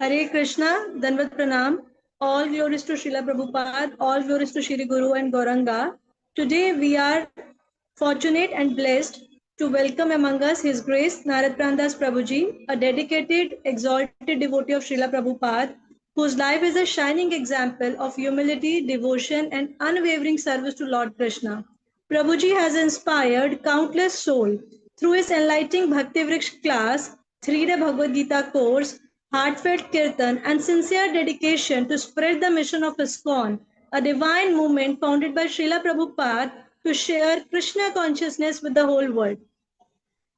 Hare Krishna, Danvat Pranam. All glories to Srila Prabhupada, all glories to Shri Guru and Gauranga. Today we are fortunate and blessed to welcome among us His Grace Narad Prabhuji, a dedicated, exalted devotee of Srila Prabhupada, whose life is a shining example of humility, devotion, and unwavering service to Lord Krishna. Prabhuji has inspired countless souls through his enlightening Bhakti Vruksh class, 3-day Bhagavad Gita course, heartfelt kirtan, and sincere dedication to spread the mission of ISKCON, a divine movement founded by Srila Prabhupada to share Krishna consciousness with the whole world.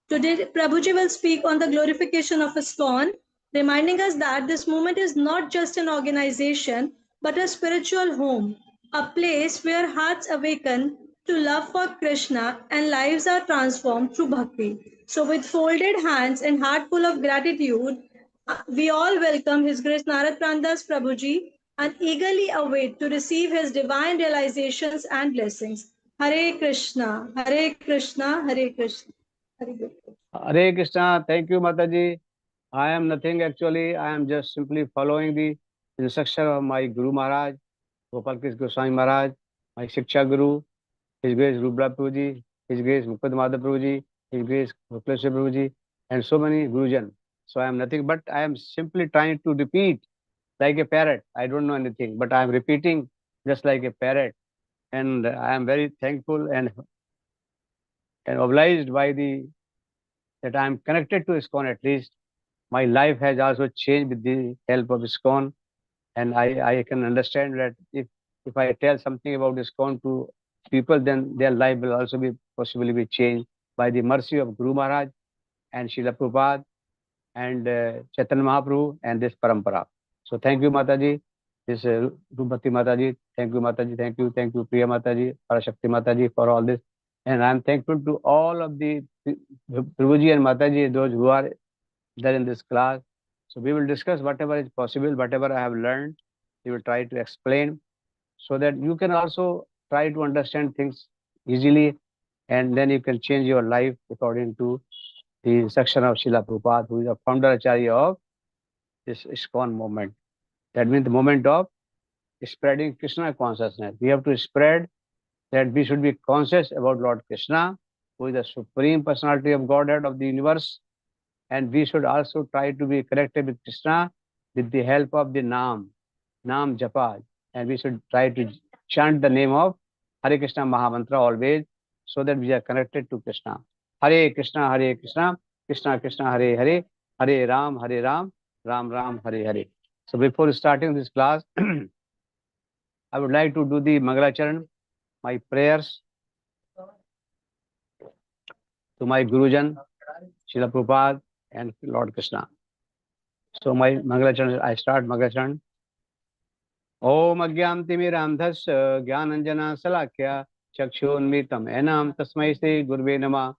Today, Prabhuji will speak on the glorification of ISKCON, reminding us that this movement is not just an organization, but a spiritual home, a place where hearts awaken to love for Krishna and lives are transformed through bhakti. So, with folded hands and heart full of gratitude, we all welcome His Grace Narad Prandas Prabhuji and eagerly await to receive his divine realizations and blessings. Hare Krishna, Hare Krishna, Hare Krishna. Hare Krishna. Hare Krishna. Thank you, Mataji. I am nothing actually. I am just simply following the instruction of my Guru Maharaj, Gopal Krishna Goswami Maharaj, my Shiksha Guru, His Grace Rubla Prabhuji, His Grace Mukad Madhav Prabhuji, His Grace Gokuleshwar Prabhuji, and so many Gurujan. So I am nothing but I am simply trying to repeat like a parrot. I don't know anything, but I am repeating just like a parrot. And I am very thankful and obliged by that I am connected to ISKCON at least. My life has also changed with the help of ISKCON. And I can understand that if I tell something about ISKCON to people, then their life will also be possibly be changed by the mercy of Guru Maharaj and Srila Prabhupada and Chaitanya Mahaprabhu and this parampara. So thank you, Mataji. This Rupati Mataji. Thank you, Mataji. Thank you, Priya Mataji, Parashakti Mataji for all this. And I'm thankful to all of the Prabhuji and Mataji, those who are there in this class. So we will discuss whatever is possible, whatever I have learned. We will try to explain so that you can also try to understand things easily, and then you can change your life according to the instruction of Srila Prabhupada, who is a founder acharya of this ISKCON movement. That means the moment of spreading Krishna consciousness. We have to spread that we should be conscious about Lord Krishna, who is the Supreme Personality of Godhead of the universe. And we should also try to be connected with Krishna with the help of the Nam Japa. And we should try to chant the name of Hare Krishna Mahamantra always, so that we are connected to Krishna. Hare Krishna, Krishna Krishna, Hare Hare, Hare Ram, Ram Ram, Hare Hare. So before starting this class, I would like to do the Mangalacharan, my prayers to my Gurujan, Srila Prabhupada and Lord Krishna. So my Mangalacharan, I start Mangalacharan. Om Agyam Timiramdhasya Gyananjana Salakya Chakshunmitam Enam Tasmai Sri Gurve Nama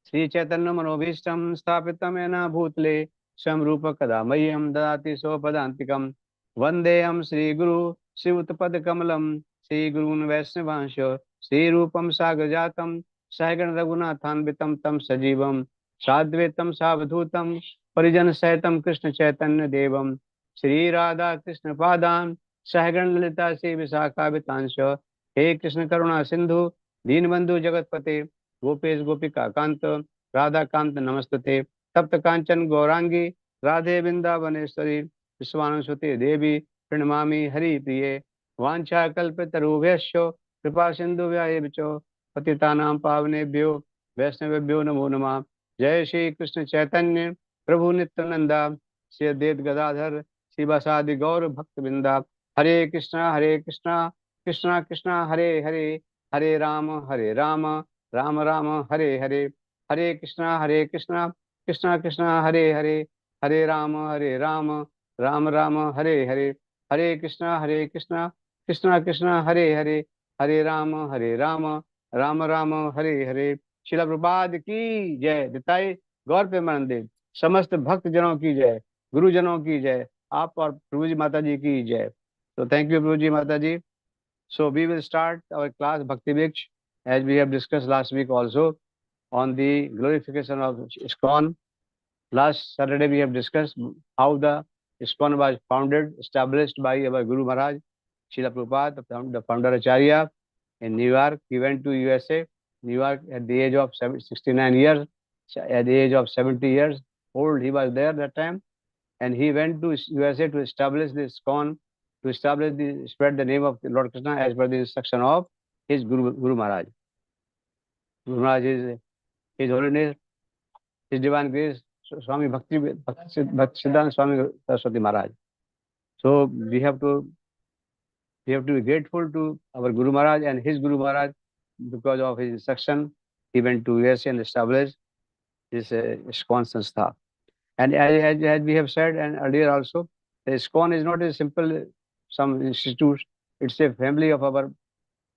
Sri Chaitanya Manobhishtam Sthapitam Ena Bhutle Samrupa Kadamayam Dadati Sopadantikam Vandeyam Sri Guru Sri Uttapad Kamalam Sri Gurun Vaisnavansha Sri Rupam Sagajatam Sahagan Raghunathan Vitam Tam Sajivam Sadvetam Savadhutam Parijan Saitam Krishna Chaitanya Devam Sri Radha Krishna Padam Sahagan Lalita Se Visakha Vitansha He Krishna Karuna Sindhu Deenbandhu Jagatpate Gopesh Gopika Kanta Radha Kanta Namastate Tapta Kanchan Gaurangi Radhe Vrindavaneshwari Vishwanaswati Devi Pranamami Hari Priye Vancha Kalpitarubhyasya Kripa Sindhu Vyayevicho Patitanam Pavanebhyo Vaisnavebhyo Namo Namah Jai Shri Krishna Chaitanya Prabhu Nityananda Sri Advaita Gadadhar Srivasadi Gaur Bhaktivinoda Hare Krishna Krishna Krishna Hare Hare Hare Rama Rama Rama Hare Hare Hare Krishna Krishna Krishna Hare Hare Hare Rama Rama Rama Hare Hare Hare Krishna Krishna Krishna Hare Hare Hare Rama Rama Hare Hare Srila Prabhupada की जय। दिताई गौर प्रेमानंद समस्त भक्त जनों की जय, गुरुजनों की जय, आप और प्रभुजी माता जी की जय। So thank you प्रभुजी माता जी। So we will start our class Bhakti Vruksh as we have discussed last week also on the glorification of ISKCON. Last Saturday we have discussed how the ISKCON was founded, established by our Guru Maharaj, Srila Prabhupada, the founder Acharya in New York. He went to USA, New York at the age of 69 years, at the age of 70 years old. He was there that time, and he went to USA to establish the ISKCON, to spread the name of Lord Krishna as per the instruction of his Guru Maharaj. Guru Maharaj is His Holiness, His Divine Grace, Swami Bhakti Siddhanta Swami Saraswati Maharaj. So we have to be grateful to our Guru Maharaj and his Guru Maharaj. Because of his instruction, he went to USA and established this ISKCON Sanstha. And as we have said and earlier also, the ISKCON is not a simple some institute. It's a family of our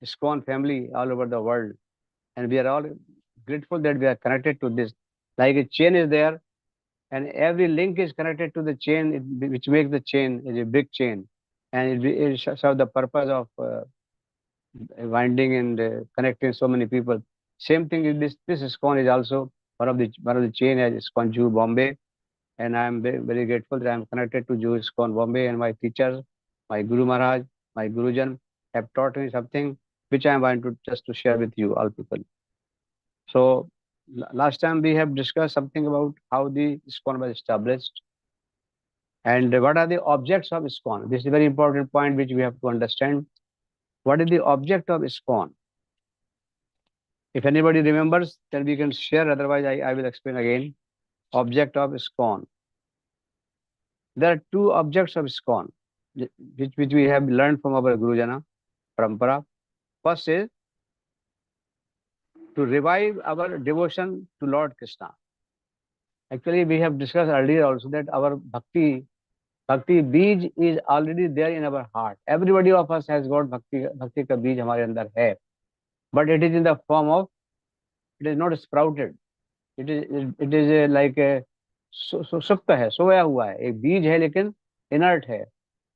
ISKCON family all over the world. And we are all grateful that we are connected to this. Like a chain is there, and every link is connected to the chain, which makes the chain is a big chain. And it serves the purpose of winding and connecting so many people. Same thing is this ISKCON is also one of the chain as ISKCON Jew Bombay, and I am very grateful that I am connected to Jew ISKCON Bombay, and my teachers, my Guru Maharaj, my Gurujan have taught me something which I am going to just to share with you all people. So last time we have discussed something about how the ISKCON was established and what are the objects of ISKCON. This is a very important point which we have to understand. What is the object of ISKCON? If anybody remembers, then we can share. Otherwise, I will explain again. Object of ISKCON. There are two objects of ISKCON, which we have learned from our Gurujana Parampara. First is to revive our devotion to Lord Krishna. Actually, we have discussed earlier also that our Bhakti बीज is already there in our heart. Everybody of us has got Bhakti का बीज हमारे अंदर है, but it is in the form of, it is not sprouted. It is like a सुप्त है, सोया हुआ है. एक बीज है लेकिन इनर्ट है,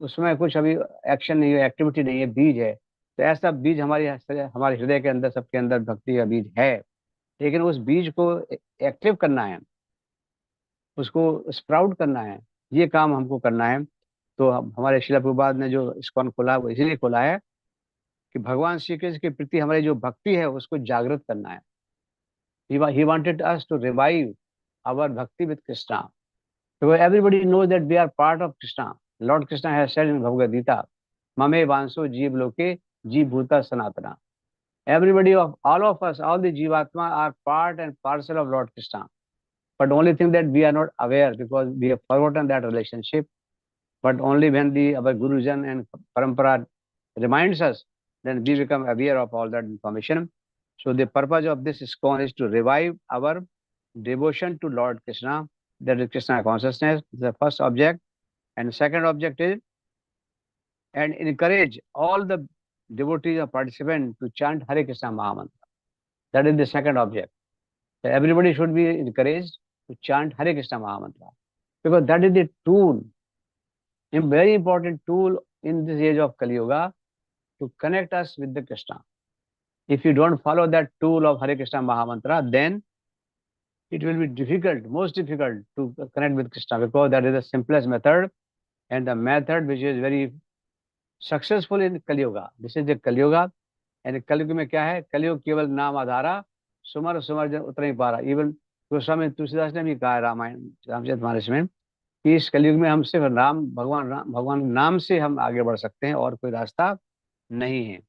उसमें कुछ अभी एक्शन नहीं है, एक्टिविटी नहीं है, बीज है. तो ऐसा बीज हमारे हृदय के अंदर, सबके अंदर भक्ति का बीज है, लेकिन उस बीज को एक्टिव करना है, उसको स्प्राउट करना है, ये काम हमको करना है. तो हमारे श्रील प्रभुपाद ने जो ISKCON खोला वो इसीलिए खोला है कि भगवान श्री कृष्ण के प्रति हमारी जो भक्ति है उसको जागृत करना है. He wanted us to revive our bhakti with Krishna. Because everybody knows that we are part of Krishna. Lord Krishna has said in Bhagavad Gita, Mame Vanso Jeev Loke Jeev Bhuta Sanatana. Everybody all of us, all the Jivatma are part and parcel of Lord Krishna. But only thing that we are not aware because we have forgotten that relationship. But only when our Gurujan and Parampara reminds us, then we become aware of all that information. So the purpose of this ISKCON is to revive our devotion to Lord Krishna, that is Krishna consciousness, the first object. And the second object is, and encourage all the devotees or participants to chant Hare Krishna Mahamantra. That is the second object. So everybody should be encouraged to chant Hare Krishna Mahamantra, because that is the tool, a very important tool in this age of Kali Yuga to connect us with the Krishna. If you don't follow that tool of Hare Krishna Mahamantra, then it will be difficult, most difficult to connect with Krishna, because that is the simplest method and the method which is very successful in Kali Yuga. This is the Kali Yuga, and Kali Yuga में क्या है? Kali Yuga केवल नाम आधारा, सुमर सुमर्जन उतर नहीं पा रहा. Even गोस्वामी तुलसीदास ने भी कहा है रामायण रामचरितमानस में कि इस कलयुग में हम सिर्फ भगवान नाम से हम आगे बढ़ सकते हैं और कोई रास्ता नहीं है.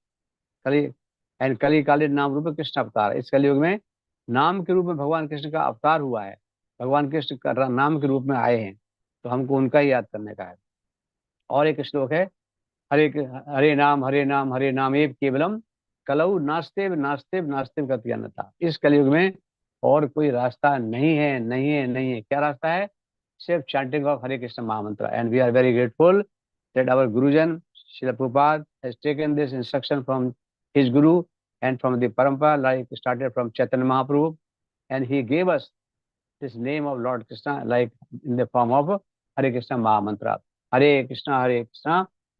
कली कालिन नाम रूप कृष्ण अवतार. इस कलयुग में नाम के रूप में भगवान कृष्ण का अवतार हुआ है, भगवान कृष्ण का नाम के रूप में आए हैं, तो हमको उनका ही याद करने का है. और एक श्लोक है, हरे नाम हरे नाम एव केवलम कलऊ नास्तेव नास्तेव नास्तेव गति अन्यथा. इस कलयुग में और कोई रास्ता नहीं है. क्या रास्ता है? सिर्फ chanting of Hare Krishna Mahamantra. And we are very grateful that our Gurujan Srila Prabhupada has taken this instruction from his Guru and from the Parampara, like started from Chaitanya Mahaprabhu, and he gave us this name of Lord Krishna like in the form of Hare Krishna Mahamantra. Hare Krishna,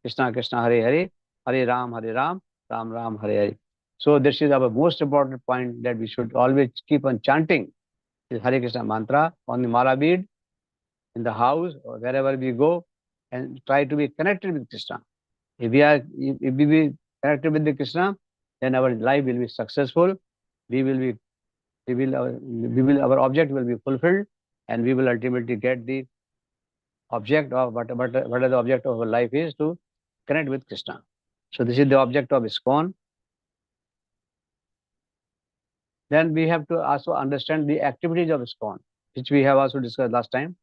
Krishna Krishna, Hare Hare, Hare Ram, Ram Ram, Hare Hare. So this is our most important point, that we should always keep on chanting this Hare Krishna mantra on the mala bead in the house or wherever we go, and try to be connected with Krishna. If we be connected with the Krishna, then our life will be successful. We will be, our object will be fulfilled, and we will ultimately get the object of what the object of our life is, to connect with Krishna. So this is the object of ISKCON. Then we have to also understand the activities of ISKCON, which we have also discussed last time.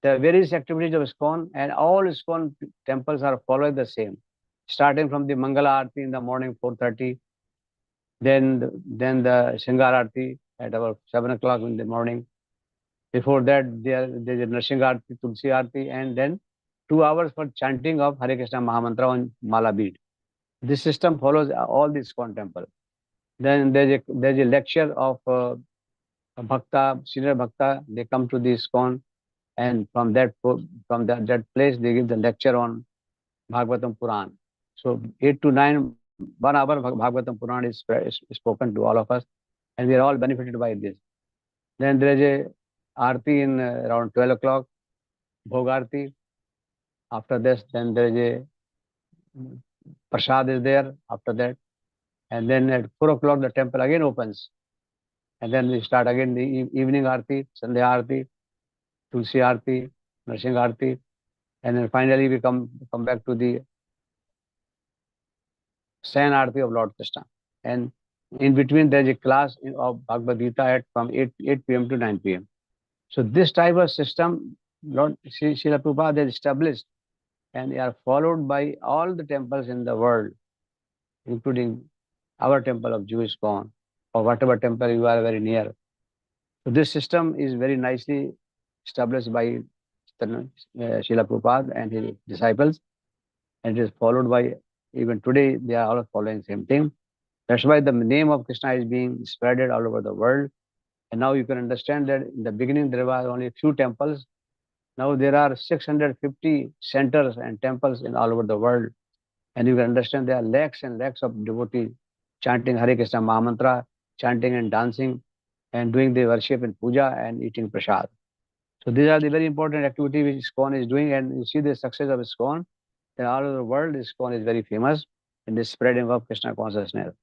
The various activities of ISKCON, and all ISKCON temples are following the same, starting from the Mangala Aarti in the morning 4:30, then the Sringar Aarti at about 7 o'clock in the morning. Before that, there's a Narsingh Aarti, Tulsi Aarti, and then 2 hours for chanting of Hare Krishna Mahamantra on Mala bead. This system follows all the ISKCON temple. Then there's a lecture of a Bhakta, senior Bhakta. They come to the ISKCON, and from that place they give the lecture on Bhagavatam Puran. So 8 to 9, 1 hour Bhagavatam Puran is spoken to all of us, and we are all benefited by this. Then there is a Aarti in around 12 o'clock, Bhog Aarti. After this, then there is a Prasad is there after that. And then at 4 o'clock, the temple again opens. And then we start again the evening Aarti, Sandhya Aarti, Tulsi Aarti, Narsingh Aarti. And then finally we come back to the Sayan Aarti of Lord Krishna. And in between there is a class of Bhagavad Gita from 8 p.m. to 9 p.m. So this type of system, Lord Srila Prabhupada has established, and they are followed by all the temples in the world, including our temple of Jewish ISKCON, or whatever temple you are very near. So this system is very nicely established by Srila Prabhupada and his disciples, and it is followed by, even today, they are all following the same thing. That's why the name of Krishna is being spreaded all over the world. And now you can understand that in the beginning there were only a few temples. Now there are 650 centers and temples in all over the world. And you can understand there are lakhs and lakhs of devotees chanting Hare Krishna Mahamantra, chanting and dancing, and doing the worship and puja and eating prasad. So these are the very important activities which ISKCON is doing, and you see the success of ISKCON. In all over the world, ISKCON is very famous in the spreading of Krishna consciousness.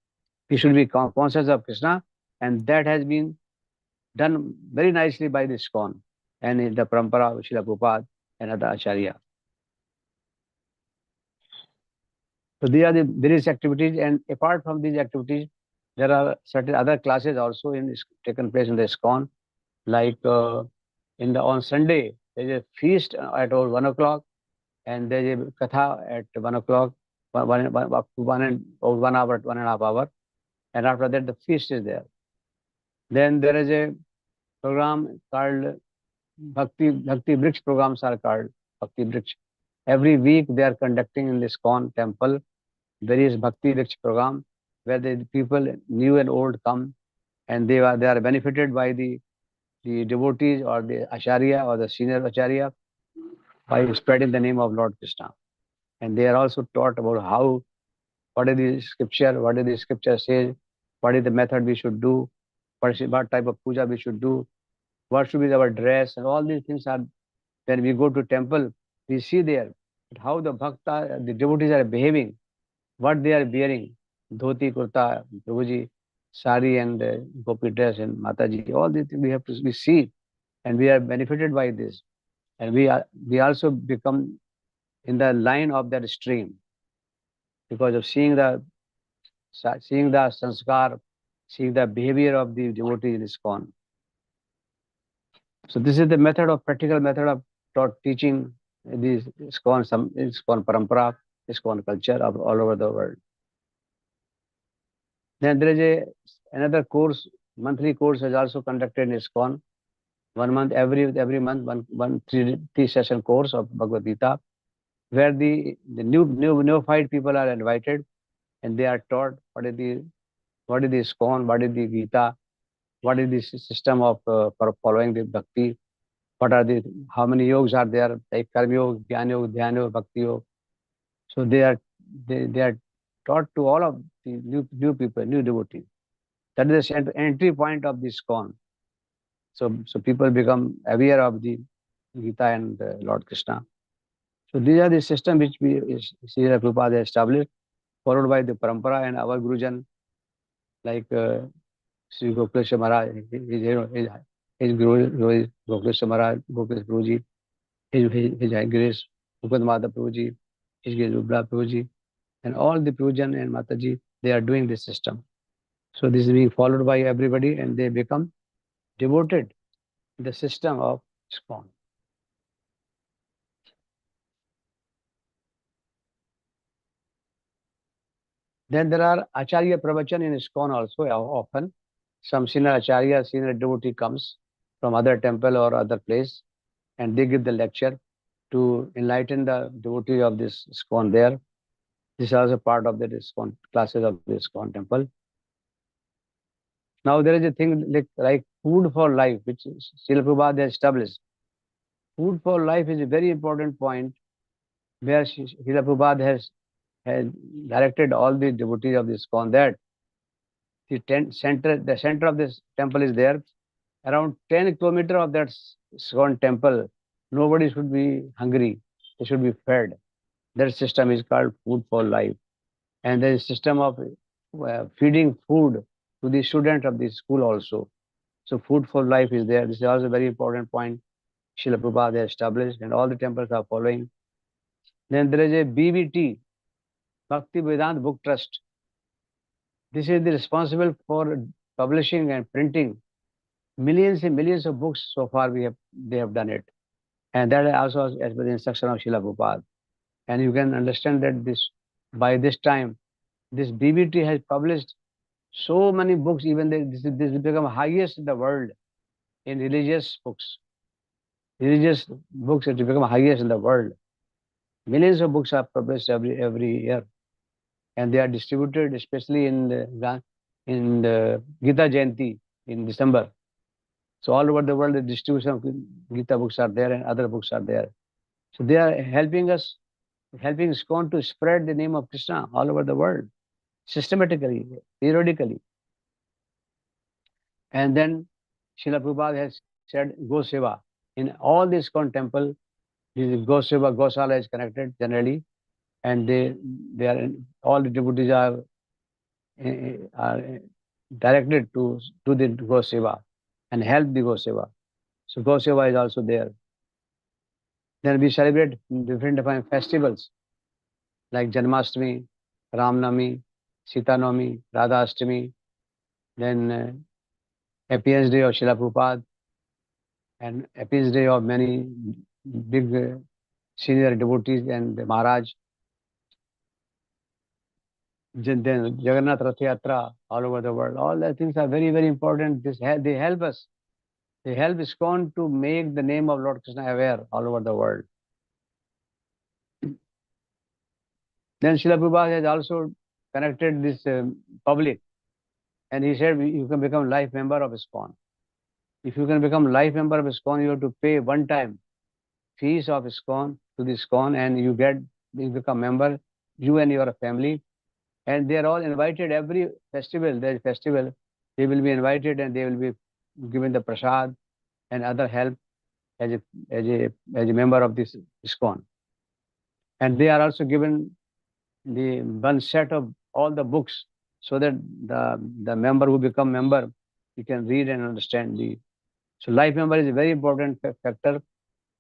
We should be conscious of Krishna, and that has been done very nicely by the ISKCON and in the parampara of Srila Prabhupada and other Acharya. So these are the various activities, and apart from these activities, there are certain other classes also taken place in the ISKCON, like on Sunday there is a feast at 1 o'clock, and there is a katha at 1 o'clock, up to 1 hour, 1.5 hours, and after that the feast is there. Then there is a program called Bhakti Vruksh programs are called Bhakti Vruksh. Every week they are conducting in this ISKCON temple various Bhakti Vruksh program, where the people new and old come, and they are benefited by the devotees or the Acharya or the senior Acharya by spreading the name of Lord Krishna. And they are also taught about what is the scripture says, what is the method we should do, what type of puja we should do, what should be our dress, and all these things are, when we go to temple, we see there how the devotees are behaving, what they are wearing, dhoti, kurta, Prabhuji, sari and gopi dress and Mataji, all these things we see, and we are benefited by this. And we also become in the line of that stream because of seeing the sanskar, seeing the behavior of the devotees in ISKCON. So this is the practical method of teaching these ISKCON parampara, ISKCON culture of all over the world. Then there is another course, monthly course is also conducted in ISKCON. 1 month, every month, one three session course of Bhagavad Gita, where the neophyte people are invited, and they are taught what is the ISKCON, what is the Gita, what is the system of following the Bhakti, how many yogas are there, like Karma Yoga, Jnana Yoga, Dhyana Yoga, Bhakti Yoga. So they are taught to all of the new people, new devotees. That is the entry point of the ISKCON. So people become aware of the Gita and Lord Krishna. So these are the system which Srila Prabhupada established, followed by the parampara and our Gurujan, like Sri Gopalesha Maharaj, his Guru is Gopalesha Maharaj, Gopalesha Prabhuji, his Grace Upad Madhav Prabhuji, his Grace Ubla Prabhuji, and all the Prabhujan and Mataji, they are doing this system. So this is being followed by everybody, and they become devoted to the system of ISKCON. Then there are Acharya Pravachan in ISKCON also often. Some senior Acharya, senior devotee comes from other temple or other place, and they give the lecture to enlighten the devotee of this ISKCON there. This is also part of the ISKCON classes of the ISKCON temple. Now there is a thing like food for life, which Srila Prabhupada has established. Food for life is a very important point where Srila Prabhupada has directed all the devotees of this ISKCON that the center of this temple is there. Around 10 kilometers of that ISKCON temple, nobody should be hungry. They should be fed. That system is called food for life. And there is a system of feeding food to the students of the school also. So food for life is there. This is also a very important point Srila Prabhupada has established, and all the temples are following. Then there is a BVT, Bhakti Vedanta Book Trust. This is the responsible for publishing and printing millions and millions of books. So far they have done it. And that also as per the instruction of Srila Prabhupada. And you can understand that by this time, this BVT has published so many books, even this has become highest in the world in religious books. Religious books have become highest in the world. Millions of books are published every year, and they are distributed, especially in the Gita Jayanti in December. So all over the world, the distribution of Gita books are there, and other books are there. So they are helping ISKCON to spread the name of Krishna all over the world, systematically, periodically. And then Srila Prabhupada has said Go Seva. In all the ISKCON temple, this Go Seva, Gosala is connected generally, and they are all the devotees are directed to do the Go Seva and help the Go Seva. So Go Seva is also there. Then we celebrate different festivals like Janmashtami, Ramnami, Sitanami, Radhashtami, then Appearance Day of Srila Prabhupada, and Appearance Day of many big senior devotees and Maharaj. Then Jagannath Rath Yatra all over the world. All the things are very, very important. They help us. They help ISKCON to make the name of Lord Krishna aware all over the world. Then Srila Prabhupada has also connected this public, and he said you can become life member of ISKCON. If you can become life member of ISKCON, you have to pay one-time fees of ISKCON to the ISKCON, and you become member, you and your family. And they are all invited every festival. There is festival, they will be invited, and they will be given the prasad and other help as a member of this ISKCON. And they are also given the one set of all the books, so that the member who become member, he can read and understand So life member is a very important factor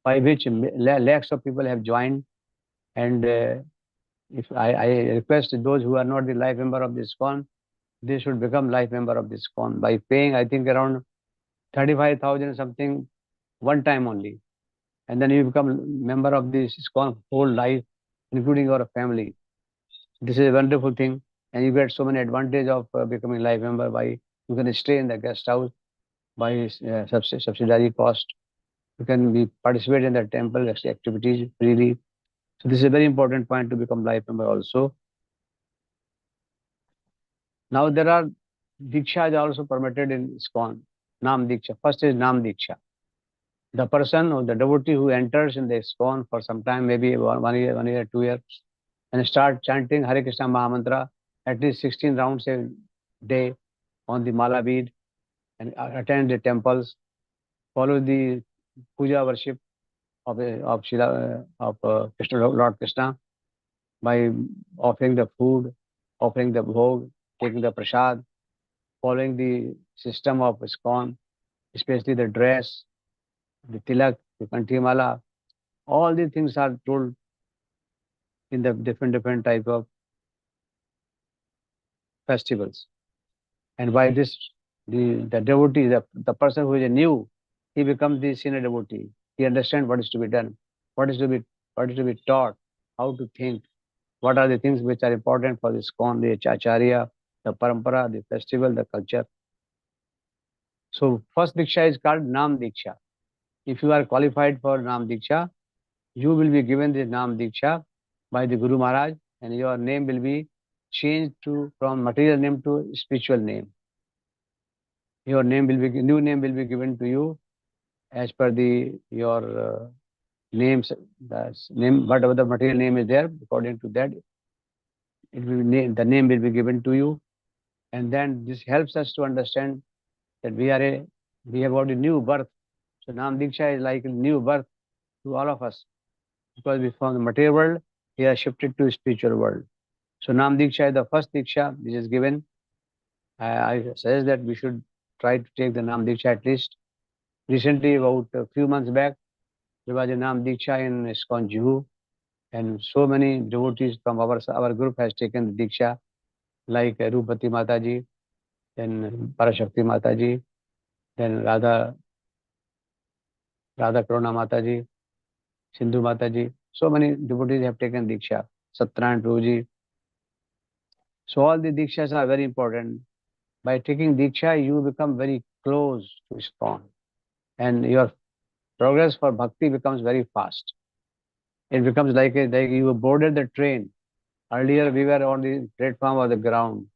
by which lakhs of people have joined. And if I request those who are not the life member of this ISKCON, they should become life member of this ISKCON by paying, I think, around 35,000 something one time only. And then you become member of this ISKCON whole life, including your family. This is a wonderful thing, and you get so many advantage of becoming life member by you can stay in the guest house by subsidiary cost. You can participate in the temple activities freely. So this is a very important point to become life member also. Now there are Diksha also permitted in ISKCON. Nam Diksha. First is Nam Diksha. The person or the devotee who enters in the ISKCON for some time, maybe 1 year, 2 years, and start chanting Hare Krishna Mahamantra at least 16 rounds a day on the Mala bead, and attend the temples follow the puja worship of Krishna, Lord Krishna, by offering the food, offering the bhog, taking the prasad, following the system of ISKCON, especially the dress, the tilak, the kantimala. All these things are told in the different type of festivals. And by this, the devotee, the person who is new, he becomes the senior devotee. He understands what is to be done, what is to be taught, how to think, what are the things which are important for this ISKCON, the acharya, the parampara, the festival, the culture. So first diksha is called Nam Diksha. If you are qualified for Nam Diksha, you will be given the Nam Diksha by the Guru Maharaj, and your name will be changed from material name to spiritual name. Your name will be new name will be given to you as per your names. That's name, whatever the material name is there, according to that, the name will be given to you, and then this helps us to understand that we have got a new birth. So Nam Diksha is like a new birth to all of us, because we from the material world, we are shifted to spiritual world. So Nam Diksha is the first Diksha which is given. I suggest that we should try to take the Nam Diksha at least. Recently, about a few months back, there was a Nam Diksha in ISKCON Juhu, and so many devotees from our group has taken the Diksha, like Rupati Mataji, then Parashakti Mataji, then Radha Karuna Mataji, Sindhu Mataji. So many devotees have taken Diksha. Satyanarayana Prabhuji. So all the Dikshas are very important. By taking Diksha, you become very close to ISKCON, and your progress for Bhakti becomes very fast. It becomes like you boarded the train. Earlier we were on the platform or the ground,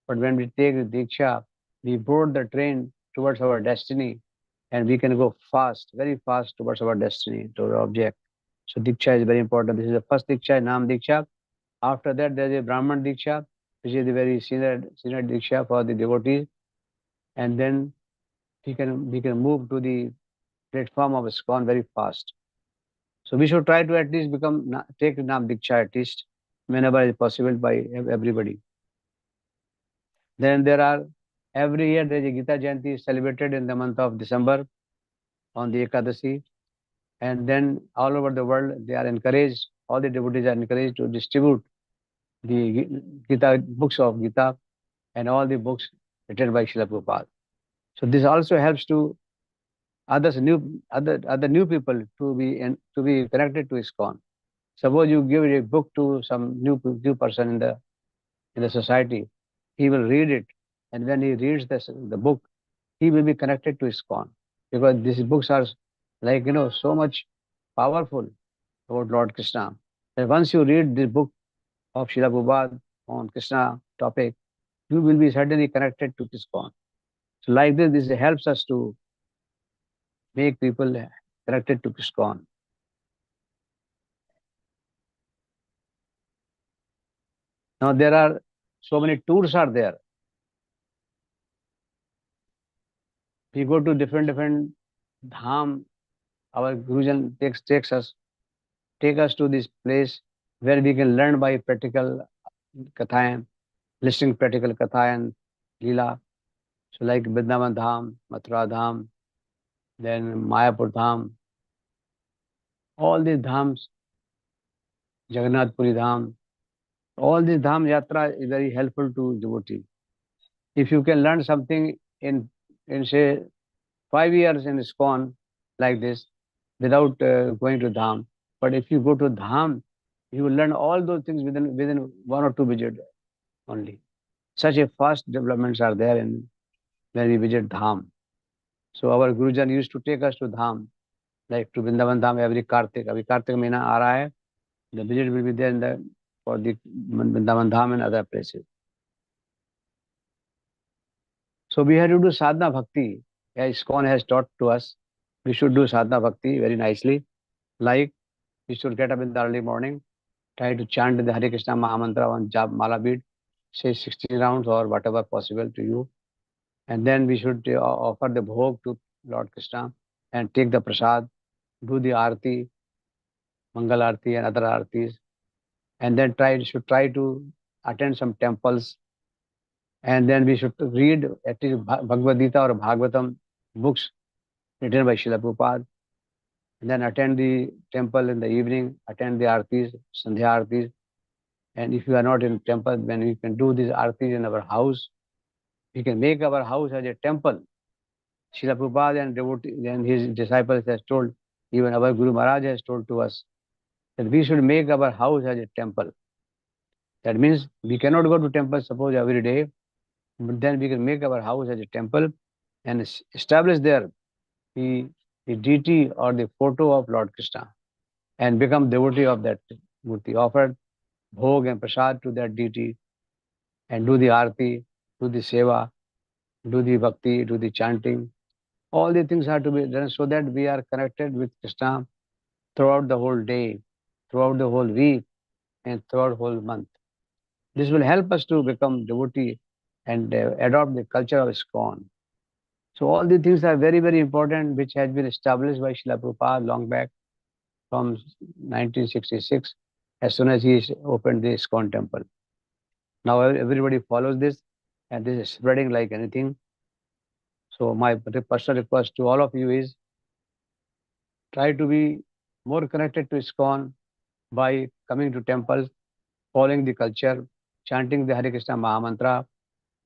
but when we take the Diksha, we board the train towards our destiny, and we can go fast, very fast towards our destiny, to our object. So Diksha is very important. This is the first Diksha, Nam Diksha. After that, there is a Brahman Diksha, which is the very senior Diksha for the devotees. And then we can move to the platform of ISKCON very fast. So we should try to at least take Nam Diksha at least whenever is possible by everybody. Then every year there is a Gita Jayanti celebrated in the month of December on the Ekadasi. And then all over the world, all the devotees are encouraged to distribute the Gita, books of Gita, and all the books written by Srila Prabhupada. So this also helps to other new people to be connected to ISKCON. Suppose you give a book to some new person in the society, he will read it, and when he reads the book, he will be connected to ISKCON, because these books are like so much powerful about Lord Krishna. And once you read the book of Srila Prabhupada on Krishna topic, you will be certainly connected to ISKCON. So like this helps us to make people connected to ISKCON. Now there are so many tours are there. We go to different dham. Our Gurujan take us to this place where we can learn by practical kathayan, listening practical kathayan, lila. So like Vrindavan Dham, Mathura Dham, then Mayapur Dham, all these dhams, Jagannath Puri Dham, all these dham yatra is very helpful to devotee. If you can learn something in say 5 years in ISKCON like this, without going to dham, but if you go to dham, you will learn all those things within 1 or 2 visits only. Such a fast developments are there when we visit dham. So our Gurujan used to take us to dham, like to Vrindavan Dham every Kartik. Abhi Kartik Mahina aa raha hai. The visit will be there for the Vrindavan Dham and other places. So we have to do sadhana bhakti. As ISKCON has taught to us, we should do sadhana bhakti very nicely. Like we should get up in the early morning, try to chant the Hare Krishna Mahamantra on Jap Mala bead, say 16 rounds or whatever possible to you. And then we should offer the bhog to Lord Krishna. and take the prasad, do the arti, Mangal Arti and other artis, and then should try to attend some temples, and then we should read at least Bhagavad Gita or Bhagavatam books written by Srila Prabhupada, and then attend the temple in the evening, attend the artis, Sandhya artis, and if you are not in temple, then we can do these artis in our house. We can make our house as a temple. Srila Prabhupada and devotee and his disciples has told, even our Guru Maharaj has told to us, that we should make our house as a temple. That means we cannot go to temple, suppose, every day, but then we can make our house as a temple and establish there the deity or the photo of Lord Krishna and become devotee of that murti. Offer bhog and prasad to that deity and do the arti, do the seva, do the bhakti, do the chanting. All the things have to be done so that we are connected with Krishna throughout the whole day, throughout the whole week, and throughout the whole month. This will help us to become devotee and adopt the culture of ISKCON. So all these things are very, very important, which has been established by Srila Prabhupada long back from 1966, as soon as he opened the ISKCON temple. Now everybody follows this, and this is spreading like anything. So my personal request to all of you is, try to be more connected to ISKCON by coming to temples, following the culture, chanting the Hare Krishna Mahamantra,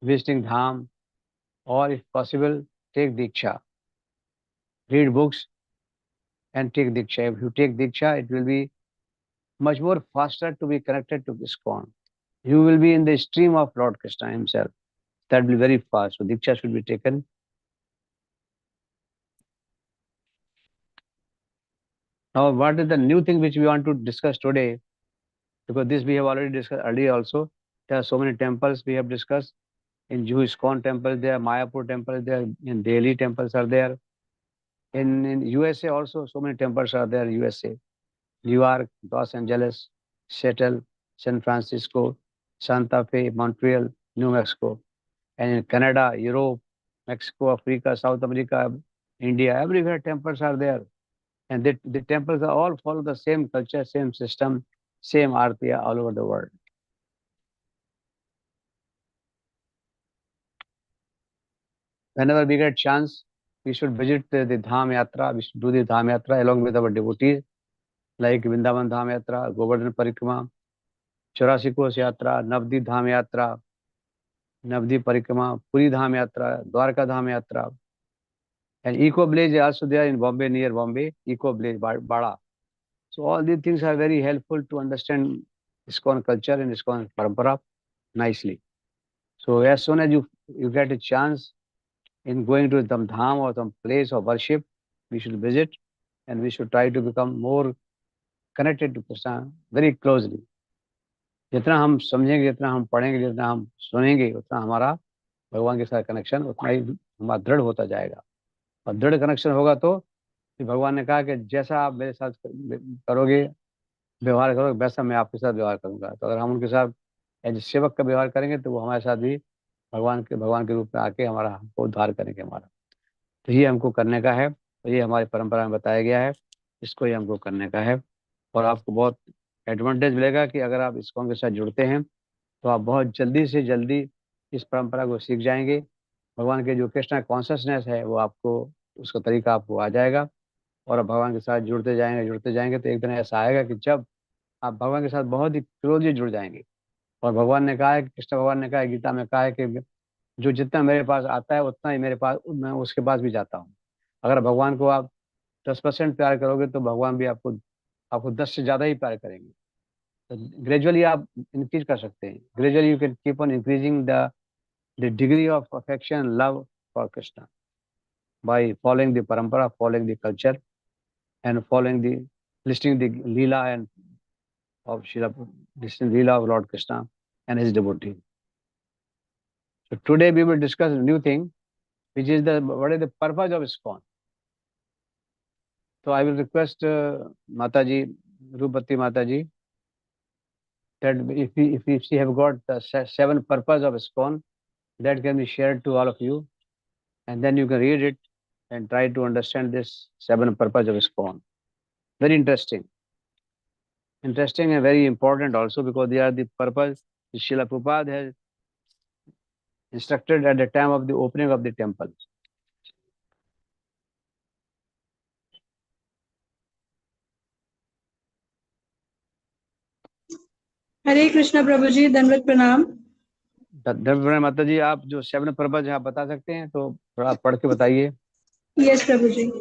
visiting Dham, or if possible, take Diksha. Read books and take Diksha. If you take Diksha, it will be much more faster to be connected to ISKCON. You will be in the stream of Lord Krishna himself. That will be very fast. So Diksha should be taken. Now, what is the new thing which we want to discuss today? Because this we have already discussed earlier also. There are so many temples we have discussed. In Jewish ISKCON temples there, Mayapur temples there, in Delhi temples are there. In USA also, so many temples are there in USA. New York, Los Angeles, Seattle, San Francisco, Santa Fe, Montreal, New Mexico. And in Canada, Europe, Mexico, Africa, South America, India, everywhere temples are there. And the temples are all follow the same culture, same system, same arti all over the world. Whenever we get chance, we should visit the Dham Yatra. We should do the Dham Yatra along with our devotees, like Vrindavan Dham Yatra, Govardhan Parikrama, 84 Kosh Yatra, Navdi Dham Yatra, Navdi Parikrama, Puri Dham Yatra, Dwarka Dham Yatra. And Eco Village is also there in Bombay, near Bombay, Eco Village, Bada. So all these things are very helpful to understand ISKCON culture and ISKCON parampara nicely. So as soon as you get a chance in going to some dham or some place of worship, we should visit and we should try to become more connected to Krishna very closely. जितना हम समझेंगे, जितना हम पढ़ेंगे, जितना हम सुनेंगे, उतना हमारा भगवान के साथ कनेक्शन उतना ही हमारा दृढ़ होता जाएगा. और दृढ़ कनेक्शन होगा तो भगवान ने कहा कि जैसा आप मेरे साथ करोगे, व्यवहार करोगे, वैसा मैं आपके साथ व्यवहार करूंगा. तो अगर हम उनके साथ एज सेवक का व्यवहार करेंगे तो वो हमारे साथ भी भगवान के रूप में आके हमारा हमको उद्धार करेंगे हमारा. तो ये हमको करने का है. तो ये हमारी परंपरा में बताया गया है, इसको ही हमको करने का है. और आपको बहुत एडवांटेज मिलेगा कि अगर आप ISKCON के साथ जुड़ते हैं तो आप बहुत जल्दी से जल्दी इस परंपरा को सीख जाएंगे. भगवान के जो कृष्णा कॉन्शियसनेस है वो आपको, उसका तरीका आपको आ जाएगा. और आप भगवान के साथ जुड़ते जाएंगे तो एक दिन ऐसा आएगा कि जब आप भगवान के साथ बहुत ही क्लोजली जुड़ जाएंगे. और भगवान ने कहा है, कृष्ण भगवान ने कहा है, गीता में कहा है कि जो जितना मेरे पास आता है उतना ही मेरे पास, मैं उसके पास भी जाता हूँ. अगर भगवान को आप 10% प्यार करोगे तो भगवान भी आपको 10 से ज़्यादा ही प्यार करेंगे. तो ग्रेजुअली आप इंक्रीज कर सकते हैं. Gradually you can keep on increasing the degree of affection, love for Krishna by following the parampara, following the culture, and listening the Leela and of listening Leela of Lord Krishna and his devotee. So today we will discuss a new thing, which is what is the purpose of ISKCON. So I will request Mataji, Rupati Mataji, that if she have got the 7 purpose of ISKCON, that can be shared to all of you, and then you can read it and try to understand this 7 purpose of ISKCON. Very interesting. Interesting and very important also, because they are the purpose Srila Prabhupada has instructed at the time of the opening of the temple. Hare Krishna Prabhuji, Danvat Pranam. धन्यवाद माता जी, आप जो 7 purpose हैं आप बता सकते हैं तो थोड़ा पढ़ के बताइए. Yes, Prabhuji.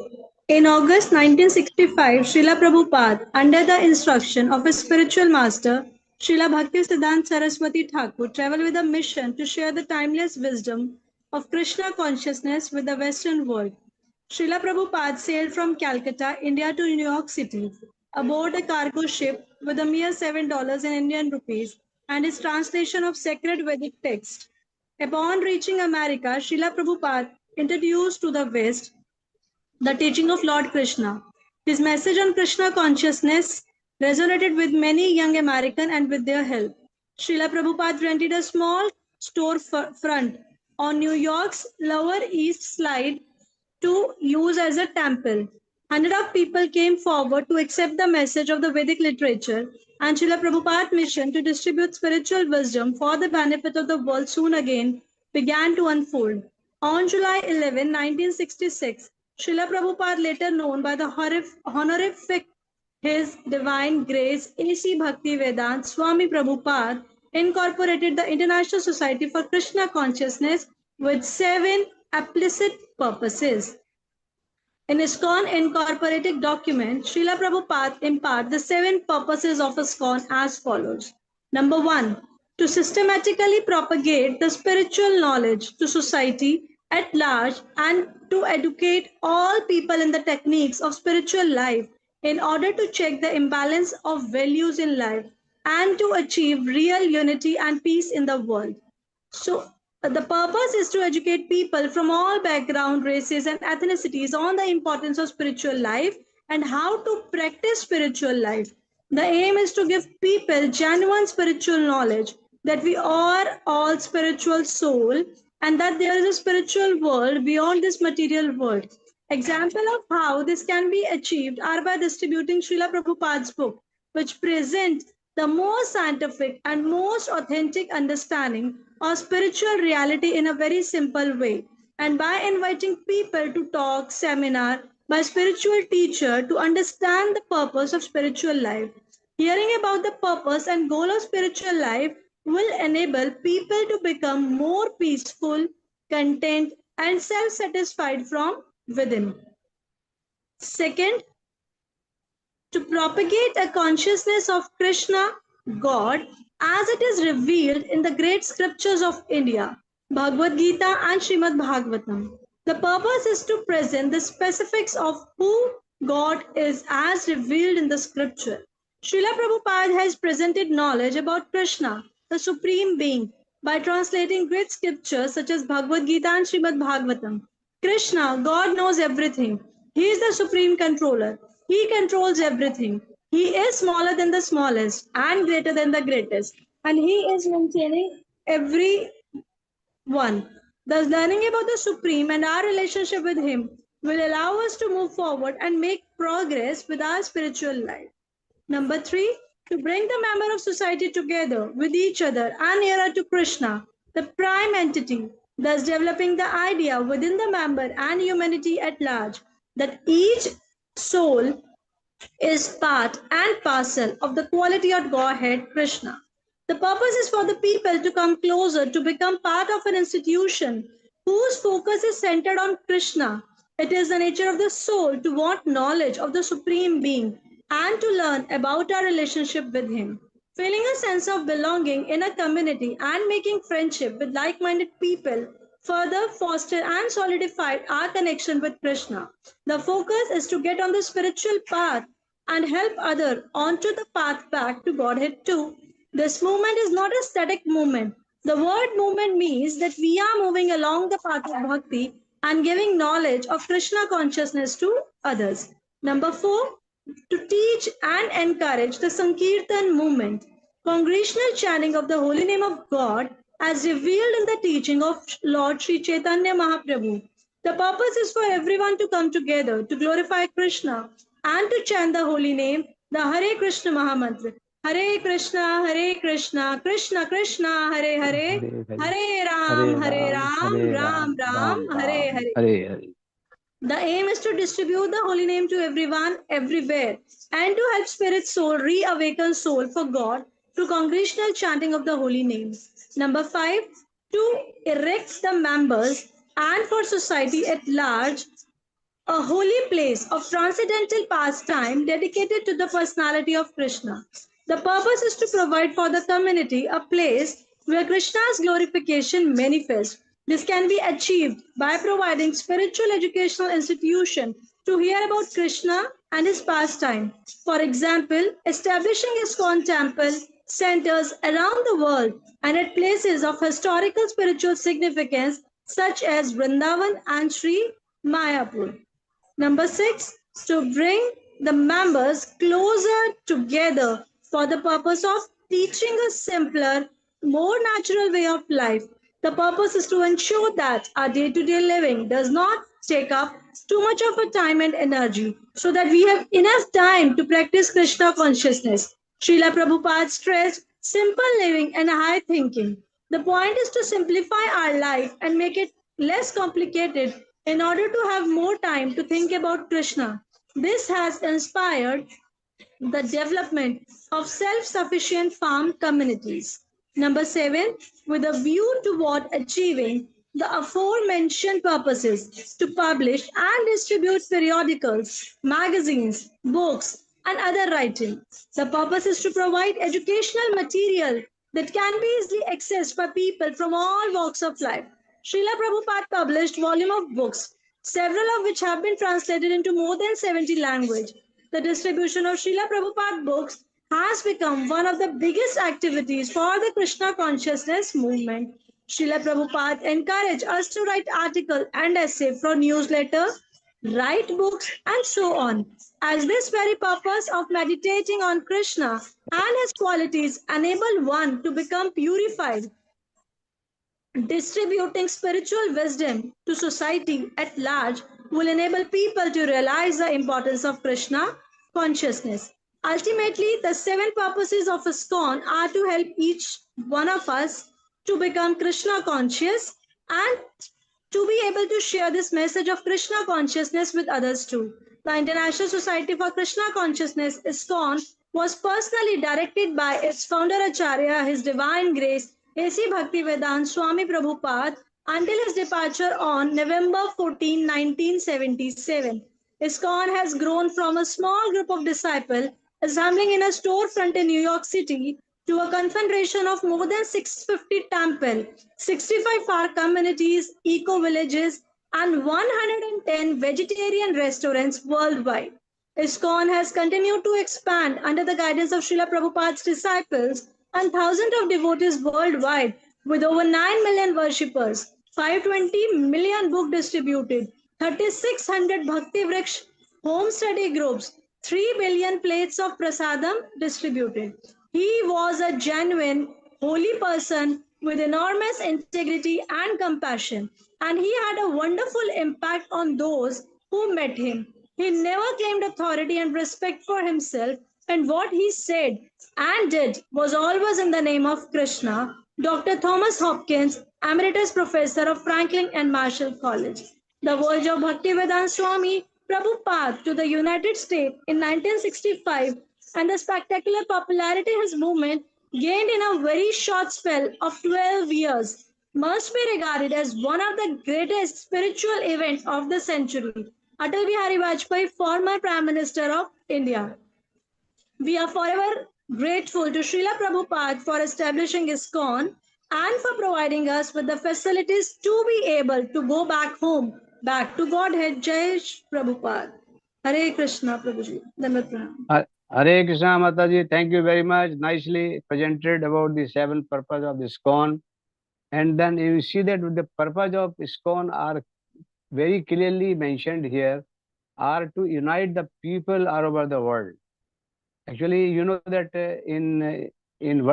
In August 1965, Srila Prabhupada, under the instruction of his spiritual master, Srila Bhakti Siddhanta Saraswati Thakur, traveled with a mission to share the timeless wisdom of Krishna consciousness with the Western world. Srila Prabhupada sailed from Calcutta, India to New York City aboard a cargo ship with a mere $7 in Indian rupees and his translation of sacred Vedic text. Upon reaching America, Srila Prabhupada introduced to the West the teaching of Lord Krishna. His message on Krishna consciousness resonated with many young Americans, and with their help, Srila Prabhupada rented a small storefront on New York's Lower East Side to use as a temple. Hundreds of people came forward to accept the message of the Vedic literature, and Srila Prabhupada's mission to distribute spiritual wisdom for the benefit of the world soon again began to unfold. On July 11, 1966, Srila Prabhupada, later known by the honorific His Divine Grace A.C. Bhakti Vedanta Swami Prabhupada, incorporated the International Society for Krishna Consciousness with 7 explicit purposes. In ISKCON incorporated document, Srila Prabhupada imparts the 7 purposes of ISKCON as follows. Number 1, to systematically propagate the spiritual knowledge to society at large and to educate all people in the techniques of spiritual life in order to check the imbalance of values in life and to achieve real unity and peace in the world. So the purpose is to educate people from all background, races and ethnicities on the importance of spiritual life and how to practice spiritual life. The aim is to give people genuine spiritual knowledge that we are all spiritual soul and that there is a spiritual world beyond this material world. Example of how this can be achieved are by distributing Srila Prabhupada's book, which present the most scientific and most authentic understanding of spiritual reality in a very simple way, and by inviting people to talk, seminar by spiritual teacher to understand the purpose of spiritual life. Hearing about the purpose and goal of spiritual life will enable people to become more peaceful, content, and self-satisfied from within. Second, to propagate a consciousness of Krishna, God, as it is revealed in the great scriptures of India, Bhagavad Gita and Srimad Bhagavatam. The purpose is to present the specifics of who God is as revealed in the scripture. Srila Prabhupada has presented knowledge about Krishna, the Supreme Being, by translating great scriptures such as Bhagavad Gita and Srimad Bhagavatam. Krishna, God knows everything. He is the Supreme Controller. He controls everything. He is smaller than the smallest and greater than the greatest. And He is maintaining every one. Thus, learning about the Supreme and our relationship with Him will allow us to move forward and make progress with our spiritual life. Number 3, to bring the member of society together with each other and nearer to Krishna, the prime entity, thus developing the idea within the member and humanity at large that each soul is part and parcel of the quality of Godhead, Krishna. The purpose is for the people to come closer, to become part of an institution whose focus is centered on Krishna. It is the nature of the soul to want knowledge of the Supreme Being and to learn about our relationship with Him. Feeling a sense of belonging in a community and making friendship with like-minded people further foster and solidify our connection with Krishna. The focus is to get on the spiritual path and help others onto the path back to Godhead too. This movement is not a static movement. The word movement means that we are moving along the path of bhakti and giving knowledge of Krishna consciousness to others. Number 4, to teach and encourage the Sankirtan movement, congregational chanting of the holy name of God as revealed in the teaching of Lord Sri Chaitanya Mahaprabhu. The purpose is for everyone to come together to glorify Krishna and to chant the holy name, the Hare Krishna Mahamantra. Hare Krishna, Krishna Krishna, Hare Hare, Hare Ram, Ram Ram, Hare Hare. Hare. The aim is to distribute the holy name to everyone, everywhere, and to help spirit soul reawaken soul for God through congregational chanting of the holy name. Number 5, to erect the members and for society at large a holy place of transcendental pastime dedicated to the personality of Krishna. The purpose is to provide for the community a place where Krishna's glorification manifests. This can be achieved by providing spiritual educational institution to hear about Krishna and his pastime. For example, establishing ISKCON temple centers around the world and at places of historical spiritual significance such as Vrindavan and Sri Mayapur. Number 6, to bring the members closer together for the purpose of teaching a simpler, more natural way of life. The purpose is to ensure that our day-to-day living does not take up too much of our time and energy so that we have enough time to practice Krishna consciousness. Srila Prabhupada stressed simple living and high thinking. The point is to simplify our life and make it less complicated in order to have more time to think about Krishna. This has inspired the development of self-sufficient farm communities. Number 7, with a view toward achieving the aforementioned purposes to publish and distribute periodicals, magazines, books, and other writing. The purpose is to provide educational material that can be easily accessed by people from all walks of life. Srila Prabhupada published volume of books, several of which have been translated into more than 70 languages. The distribution of Srila Prabhupada books has become one of the biggest activities for the Krishna consciousness movement. Srila Prabhupada encouraged us to write articles and essays for newsletter, write books, and so on. As this very purpose of meditating on Krishna and his qualities enable one to become purified, distributing spiritual wisdom to society at large will enable people to realize the importance of Krishna consciousness. Ultimately, the 7 purposes of ISKCON are to help each one of us to become Krishna conscious and to be able to share this message of Krishna consciousness with others too. The International Society for Krishna Consciousness, ISKCON, was personally directed by its founder Acharya, His Divine Grace, A.C. Bhaktivedanta Swami Prabhupada, until his departure on November 14, 1977. ISKCON has grown from a small group of disciples assembling in a storefront in New York City to a confederation of more than 650 temples, 65 farm communities, eco-villages, and 110 vegetarian restaurants worldwide. ISKCON has continued to expand under the guidance of Srila Prabhupada's disciples and thousands of devotees worldwide with over 9 million worshippers, 520 million books distributed, 3,600 Bhakti Vruksh home study groups, 3 billion plates of prasadam distributed. He was a genuine, holy person with enormous integrity and compassion, and he had a wonderful impact on those who met him. He never claimed authority and respect for himself, and what he said and did was always in the name of Krishna. Dr. Thomas Hopkins, Emeritus Professor of Franklin and Marshall College. The voyage of Bhaktivedanta Swami Prabhupada to the United States in 1965 and the spectacular popularity his movement gained in a very short spell of 12 years must be regarded as one of the greatest spiritual events of the century. Atal Bihari Vajpayee, former Prime Minister of India. We are forever grateful to Srila Prabhupada for establishing ISKCON and for providing us with the facilities to be able to go back home, back to Godhead. Jai Prabhupada. Hare Krishna, Prabhuji. Dandavat Pranam. Hare Krishna Mataji, thank you very much. Nicely presented about the 7 purpose of ISKCON. And then you see that the purpose of ISKCON are very clearly mentioned here, are to unite the people all over the world. Actually, you know that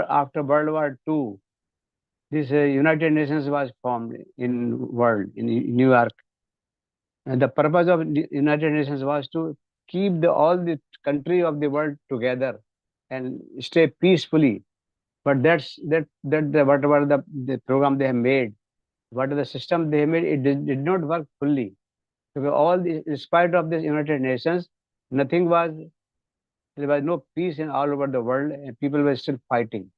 after World War II, this United Nations was formed in world in New York, And the purpose of the United Nations was to keep all the country of the world together and stay peacefully. But whatever the program they have made, whatever the system they have made, it did not work fully. Because in spite of this United Nations, nothing was, there was no peace in all over the world, and people were still fighting.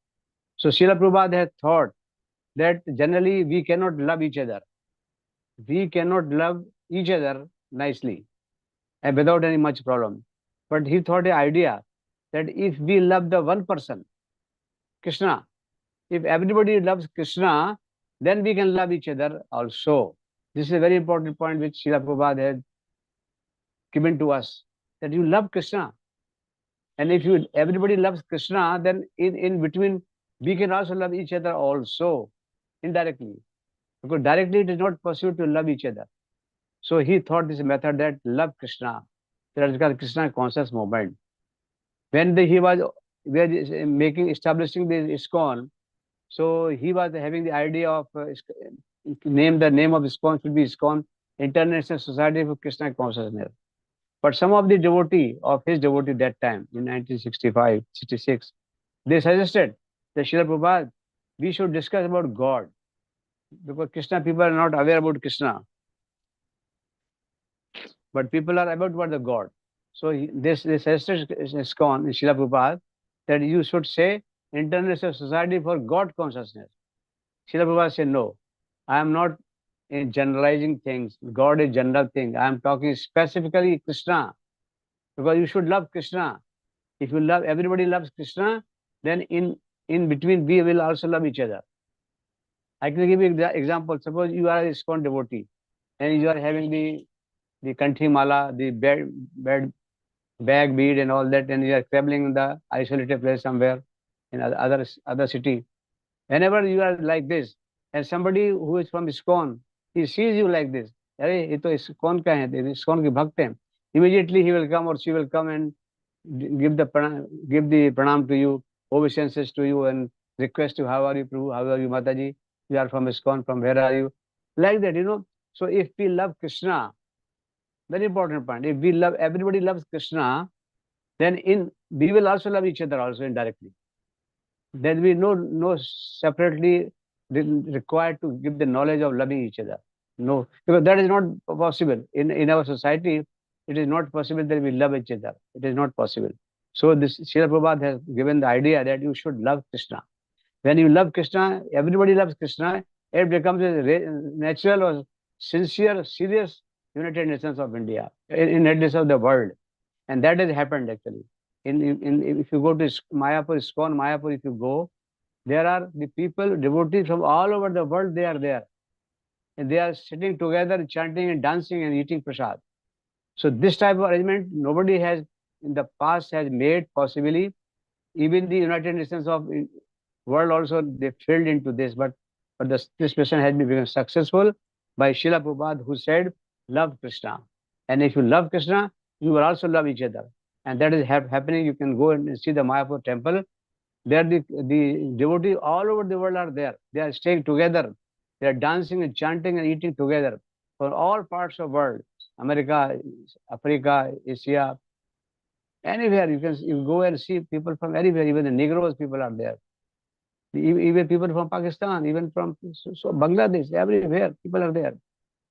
So Srila Prabhupada had thought that generally we cannot love each other. We cannot love each other nicely and without any much problem. But he thought an idea that if we love the one person, Krishna, if everybody loves Krishna, then we can love each other also. This is a very important point which Srila Prabhupada had given to us, that you love Krishna. And if everybody loves Krishna, then in between, we can also love each other also, indirectly. Because directly it is not possible to love each other. So he thought this method that love Krishna. That is called Krishna conscious movement. When he was establishing the ISKCON, so he was having the idea of the name of ISKCON should be ISKCON, International Society for Krishna Consciousness. But some of the his devotee that time in 1965, 66, they suggested that Srila Prabhupada, we should discuss about God. Because Krishna, people are not aware about Krishna. But people are about the God. So this suggested ISKCON, Srila Prabhupada, that you should say International Society for God Consciousness. Srila Prabhupada said, no, I am not in generalizing things. God is general thing. I am talking specifically Krishna. Because you should love Krishna. If everybody loves Krishna, then in between we will also love each other. I can give you an example. Suppose you are a ISKCON devotee and you are having the kanthi mala, the bag bead and all that, and you are traveling in the isolated place somewhere in other city. Whenever you are like this, and somebody who is from ISKCON, he sees you like this, अरे ये तो ISKCON का है, ISKCON के भक्त हैं. Immediately he will come or she will come and give the pranam to you, obeisances to you, and request you, how are you, Prabhu, how are you, Mataji? You are from ISKCON, from where are you? Like that, So if we love Krishna, very important point. If everybody loves Krishna, then we will also love each other also indirectly. Then we no separately required to give the knowledge of loving each other. No, because that is not possible. In our society, it is not possible that we love each other. It is not possible. So this Srila Prabhupada has given the idea that you should love Krishna. When you love Krishna, everybody loves Krishna, it becomes a natural or sincere, serious United Nations of India, United Nations of the world. And that has happened actually. If you go to Mayapur, ISKCON, Mayapur, if you go, there are the people, devotees from all over the world, they are there. And they are sitting together, chanting and dancing and eating prasad. So this type of arrangement, nobody has in the past has made possibly. Even the United Nations of world also, they filled into this, but this mission has been become successful by Srila Prabhupada, who said, love Krishna. And if you love Krishna, you will also love each other. And that is happening. You can go and see the Mayapur temple. There the devotees all over the world are there. They are staying together. They are dancing and chanting and eating together from all parts of the world. America, Africa, Asia, anywhere. You go and see people from anywhere. Even the Negroes people are there. Even people from Pakistan, even from Bangladesh, everywhere people are there.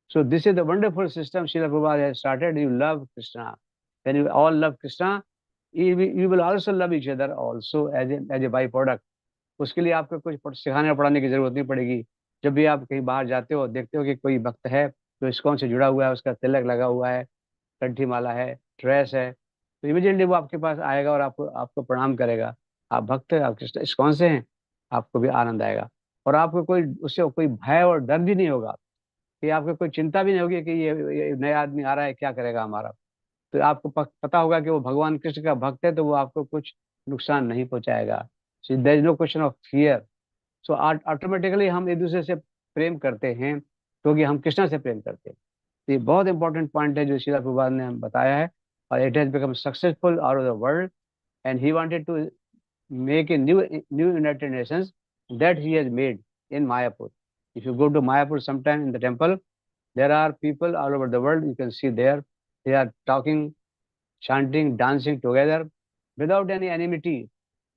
So this is the wonderful system Srila Prabhupada has started. You love Krishna. When you all love Krishna, you will also love each other also as a byproduct. उसके लिए आपको कुछ सिखाने पढ़ाने की जरूरत नहीं पड़ेगी. जब भी आप कहीं बाहर जाते हो, देखते हो कि कोई भक्त है जो ISKCON से जुड़ा हुआ है, उसका तिलक लगा हुआ है, कंठी माला है, ड्रेस है, तो इमीडिएटली वो आपके पास आएगा और आपको प्रणाम करेगा. आप भक्त हैं, आप ISKCON से हैं, आपको भी आनंद आएगा. और आपको उससे कोई भय और डर भी नहीं होगा, कि आपको कोई चिंता भी नहीं होगी कि ये नया आदमी आ रहा है, क्या करेगा हमारा. तो आपको पता होगा कि वो भगवान कृष्ण का भक्त है, तो वो आपको कुछ नुकसान नहीं पहुंचाएगा. So there is no question of fear. So automatically हम एक दूसरे से प्रेम करते हैं, क्योंकि हम कृष्ण से प्रेम करते हैं. तो ये बहुत इंपॉर्टेंट पॉइंट है जो श्रीला प्रभुपाद ने बताया है, और it has become successful all over the world. And he wanted to make a new United Nations that he has made in Mayapur. If you go to Mayapur sometime in the temple, There are people all over the world. You can see there. They are talking, chanting, dancing together without any enmity,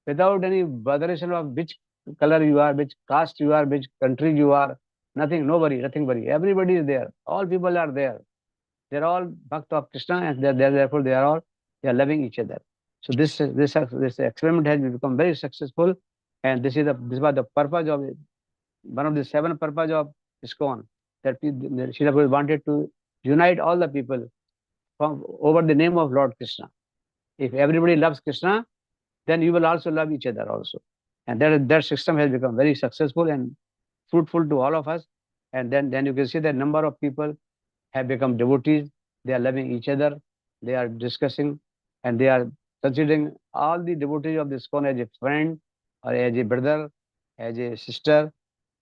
without any botheration of which color you are, which caste you are, which country you are. Nothing, nobody, nothing, buddy. Everybody is there. All people are there. They're all bhakt of Krishna, and therefore they are loving each other. So this experiment has become very successful, and this was the purpose of one of the 7 purpose of ISKCON, that Srila Prabhupada wanted to unite all the people over the name of Lord Krishna. If everybody loves Krishna, then you will also love each other also. And that system has become very successful and fruitful to all of us. And then you can see the number of people have become devotees. They are loving each other. They are discussing, and they are considering all the devotees of this ISKCON as a friend, or as a brother, as a sister,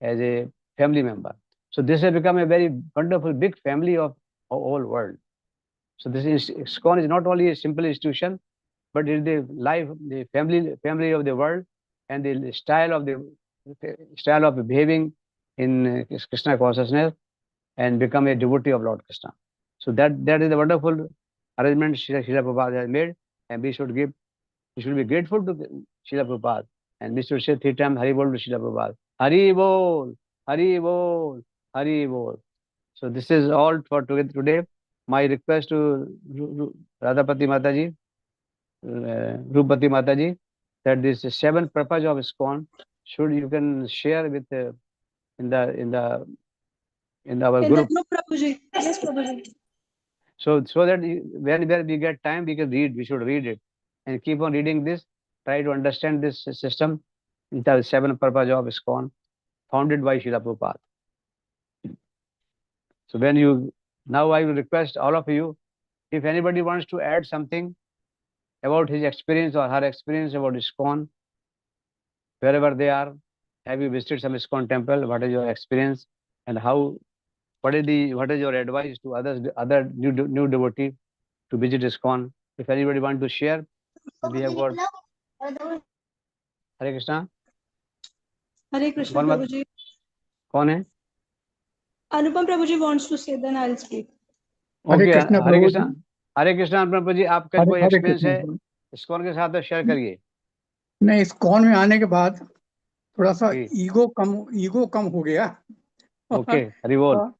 as a family member. So this has become a very wonderful big family of whole world. So this ISKCON is not only a simple institution, but it is the life, the family of the world, and the style of behaving in Krishna consciousness, and become a devotee of Lord Krishna. So that is a wonderful arrangement Srila Prabhupada has made, and we should be grateful to Srila Prabhupada, and we should say 3 times Hari Bol to Srila Prabhupada. Hari Bol, Hari Bol, Hari Bol. So this is all for today. My request to Radhapati Mataji, Rupati Mataji, that this 7 purpose of ISKCON you can share with in our In group. the group, Prabhuji. Yes, Prabhuji. So that whenever we get time, we can read. We should read it and keep on reading this. Try to understand this system. The 7 purpose of ISKCON, founded by Srila Prabhupada. So now I will request all of you, if anybody wants to add something about his experience or her experience about ISKCON, wherever they are, have you visited some ISKCON temple? What is your experience, and what is your advice to other new devotee to visit ISKCON? If anybody want to share, we have got Hare Krishna. Hare Krishna, Prabhuji. कौन है? Anupam Prabhuji wants to say, then I'll speak. Okay, हरे कृष्ण हरे प्रभु कृष्ण, हरे कृष्ण अनुपम जी, आपका हरे कोई हरे experience है Krishna ISKCON के साथ, तो share करिए. नहीं, इस कॉन में आने के बाद थोड़ा सा जी. ईगो कम हो गया. ओके, हरि बोल.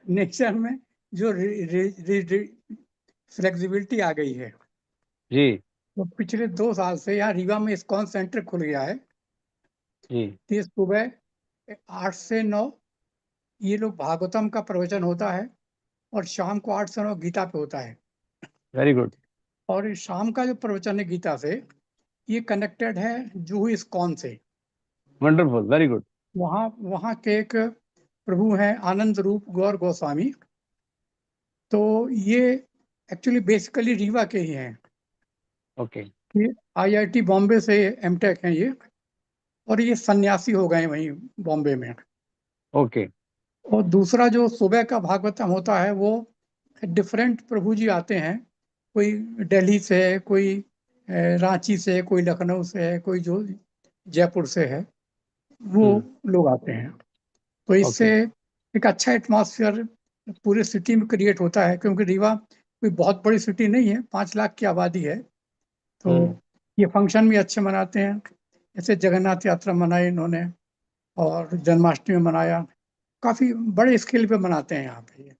नेचर में जो फ्लेक्सिबिलिटी आ गई है जी तो पिछले 2 साल से यहाँ रीवा में ISKCON सेंटर खुल गया है. जी. कि सुबह 8 से 9 ये लोग भागवतम का प्रवचन होता है, और शाम को 8 से 9 गीता पे होता है. Very good. और इस शाम का जो प्रवचन है गीता से, ये कनेक्टेड है जूहू ISKCON से. Wonderful, very good. वहाँ के एक प्रभु हैं आनंद रूप गौर गोस्वामी, तो ये एक्चुअली बेसिकली रीवा के ही हैं. ओके. ये IIT बॉम्बे से MTech हैं ये, और ये सन्यासी हो गए वहीं बॉम्बे में. ओके. और दूसरा जो सुबह का भागवतम होता है, वो डिफरेंट प्रभु जी आते हैं. कोई दिल्ली से है, कोई रांची से है, कोई लखनऊ से है, कोई जो जयपुर से है, वो लोग आते हैं. तो इससे एक अच्छा एटमॉस्फेयर पूरे सिटी में क्रिएट होता है, क्योंकि रीवा कोई बहुत बड़ी सिटी नहीं है, 5 लाख की आबादी है. तो ये फंक्शन भी अच्छे मनाते हैं. जैसे जगन्नाथ यात्रा मनाई इन्होंने, और जन्माष्टमी मनाया, काफी बड़े स्केल पे मनाते हैं यहाँ पे.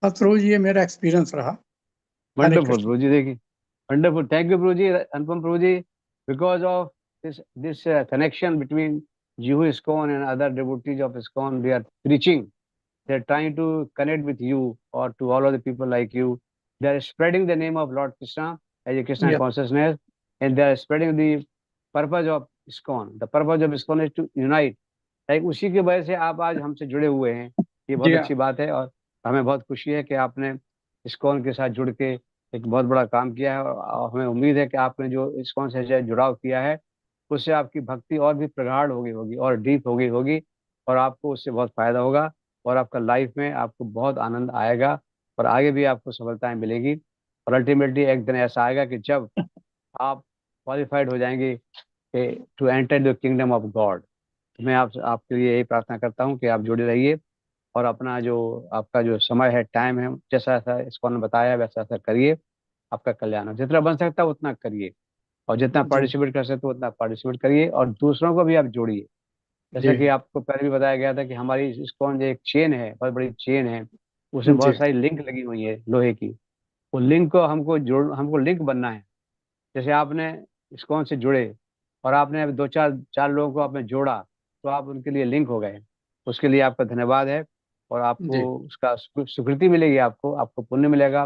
बस रोज ये मेरा एक्सपीरियंस रहा. वंडरफुल प्रभुजी, देखिए, wonderful. Thank you Prabhuji, Anupam Prabhuji. Because of this connection between Juhu ISKCON and other devotees of ISKCON, they are preaching. They are trying to connect with you, or to all other people like you. They are spreading the name of Lord Krishna as a Krishna consciousness, and they are spreading the purpose of ISKCON. The purpose of ISKCON is to unite. Like उसी की वजह से आप आज हमसे जुड़े हुए हैं. ये बहुत अच्छी बात है, और हमें बहुत खुशी है कि आपने ISKCON के साथ जुड़ के एक बहुत बड़ा काम किया है. और हमें उम्मीद है कि आपने जो ISKCON से जुड़ाव किया है, उससे आपकी भक्ति और भी प्रगाढ़ हो गई होगी, और डीप हो गई होगी, और आपको उससे बहुत फायदा होगा, और आपका लाइफ में आपको बहुत आनंद आएगा, और आगे भी आपको सफलताएं मिलेगी. और अल्टीमेटली एक दिन ऐसा आएगा कि जब आप क्वालिफाइड हो जाएंगे to enter the kingdom of God. मैं आपके लिए यही प्रार्थना करता हूँ कि आप जुड़े रहिए, और अपना जो आपका जो समय है, टाइम है, जैसा ऐसा ISKCON ने बताया वैसा ऐसा करिए, आपका कल्याण हो। जितना बन सकता है उतना करिए, और जितना जी पार्टिसिपेट कर सकते हो उतना पार्टिसिपेट करिए, और दूसरों को भी आप जोड़िए। जैसा जी कि आपको पहले भी बताया गया था कि हमारी ISKCON जो एक चेन है, बहुत बड़ी चेन है, उसमें जी बहुत सारी लिंक लगी हुई है लोहे की। वो लिंक को हमको लिंक बनना है। जैसे आपने ISKCON से जुड़े और आपने अभी दो चार चार लोगों को आपने जोड़ा, तो आप उनके लिए लिंक हो गए। उसके लिए आपका धन्यवाद है, और जी आपको उसका स्वीकृति मिलेगी, आपको आपको पुण्य मिलेगा।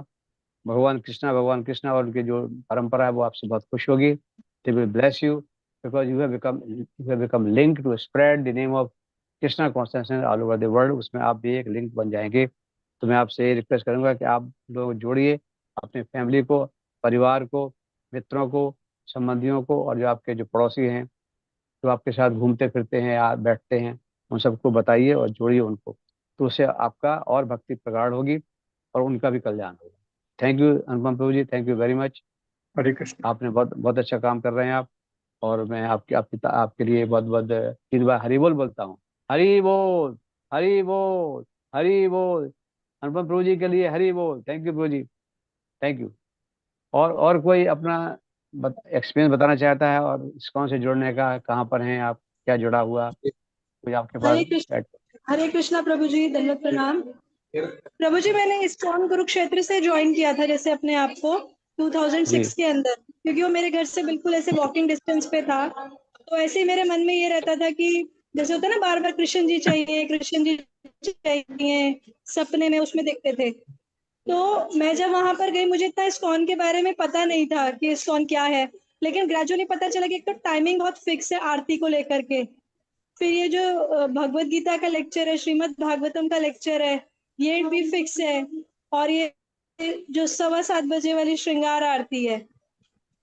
भगवान कृष्णा और उनकी जो परंपरा है वो आपसे बहुत खुश होगी। They will bless you because you have become link to spread the name of Krishna constitution all over the world. उसमें आप भी एक लिंक बन जाएंगे। तो मैं आपसे रिक्वेस्ट करूंगा कि आप लोग जोड़िए अपने फैमिली को, परिवार को, मित्रों को, संबंधियों को, और जो आपके जो पड़ोसी हैं, जो आपके साथ घूमते फिरते हैं या बैठते हैं, उन सबको बताइए और जोड़िए उनको। तो उससे आपका और भक्ति प्रगाढ़ होगी और उनका भी कल्याण होगा। Thank you Anupam Prabhu ji, thank you very much. Hare Krishna. आपने बहुत बहुत अच्छा काम कर रहे हैं आप। और मैं आपके लिए बहुत बहुत 3 बार हरि बोल बोलता हूँ। हरि बोल, हरि बोल, हरि बोल। अनुपम प्रभु जी के लिए हरि बोल। Thank you Prabhu ji, thank you. और कोई अपना एक्सपीरियंस बताना चाहता है, और ISKCON से जुड़ने का, कहाँ पर हैं आप, क्या जुड़ा हुआ, कोई आपके पास? हरे कृष्ण, हरे कृष्णा प्रभु जी, दंडवत प्रणाम। प्रभु जी, मैंने ISKCON कुरुक्षेत्र से ज्वाइन किया था जैसे अपने आप को जी 2006 के अंदर, क्योंकि वो मेरे घर से बिल्कुल ऐसे वॉकिंग डिस्टेंस पे था। तो ऐसे ही मेरे मन में ये रहता था कि जैसे होता है ना, बार बार कृष्ण जी चाहिए, कृष्ण जी चाहिए, सपने में उसमें देखते थे। तो मैं जब वहां पर गई, मुझे इतना ISKCON के बारे में पता नहीं था कि ISKCON क्या है। लेकिन ग्रेजुअली पता चला कि एक तो टाइमिंग बहुत फिक्स है आरती को लेकर के। फिर ये जो भगवत गीता का लेक्चर है, श्रीमद् भागवतम का लेक्चर है, ये भी फिक्स है। और ये जो 7:15 वाली श्रृंगार आरती है,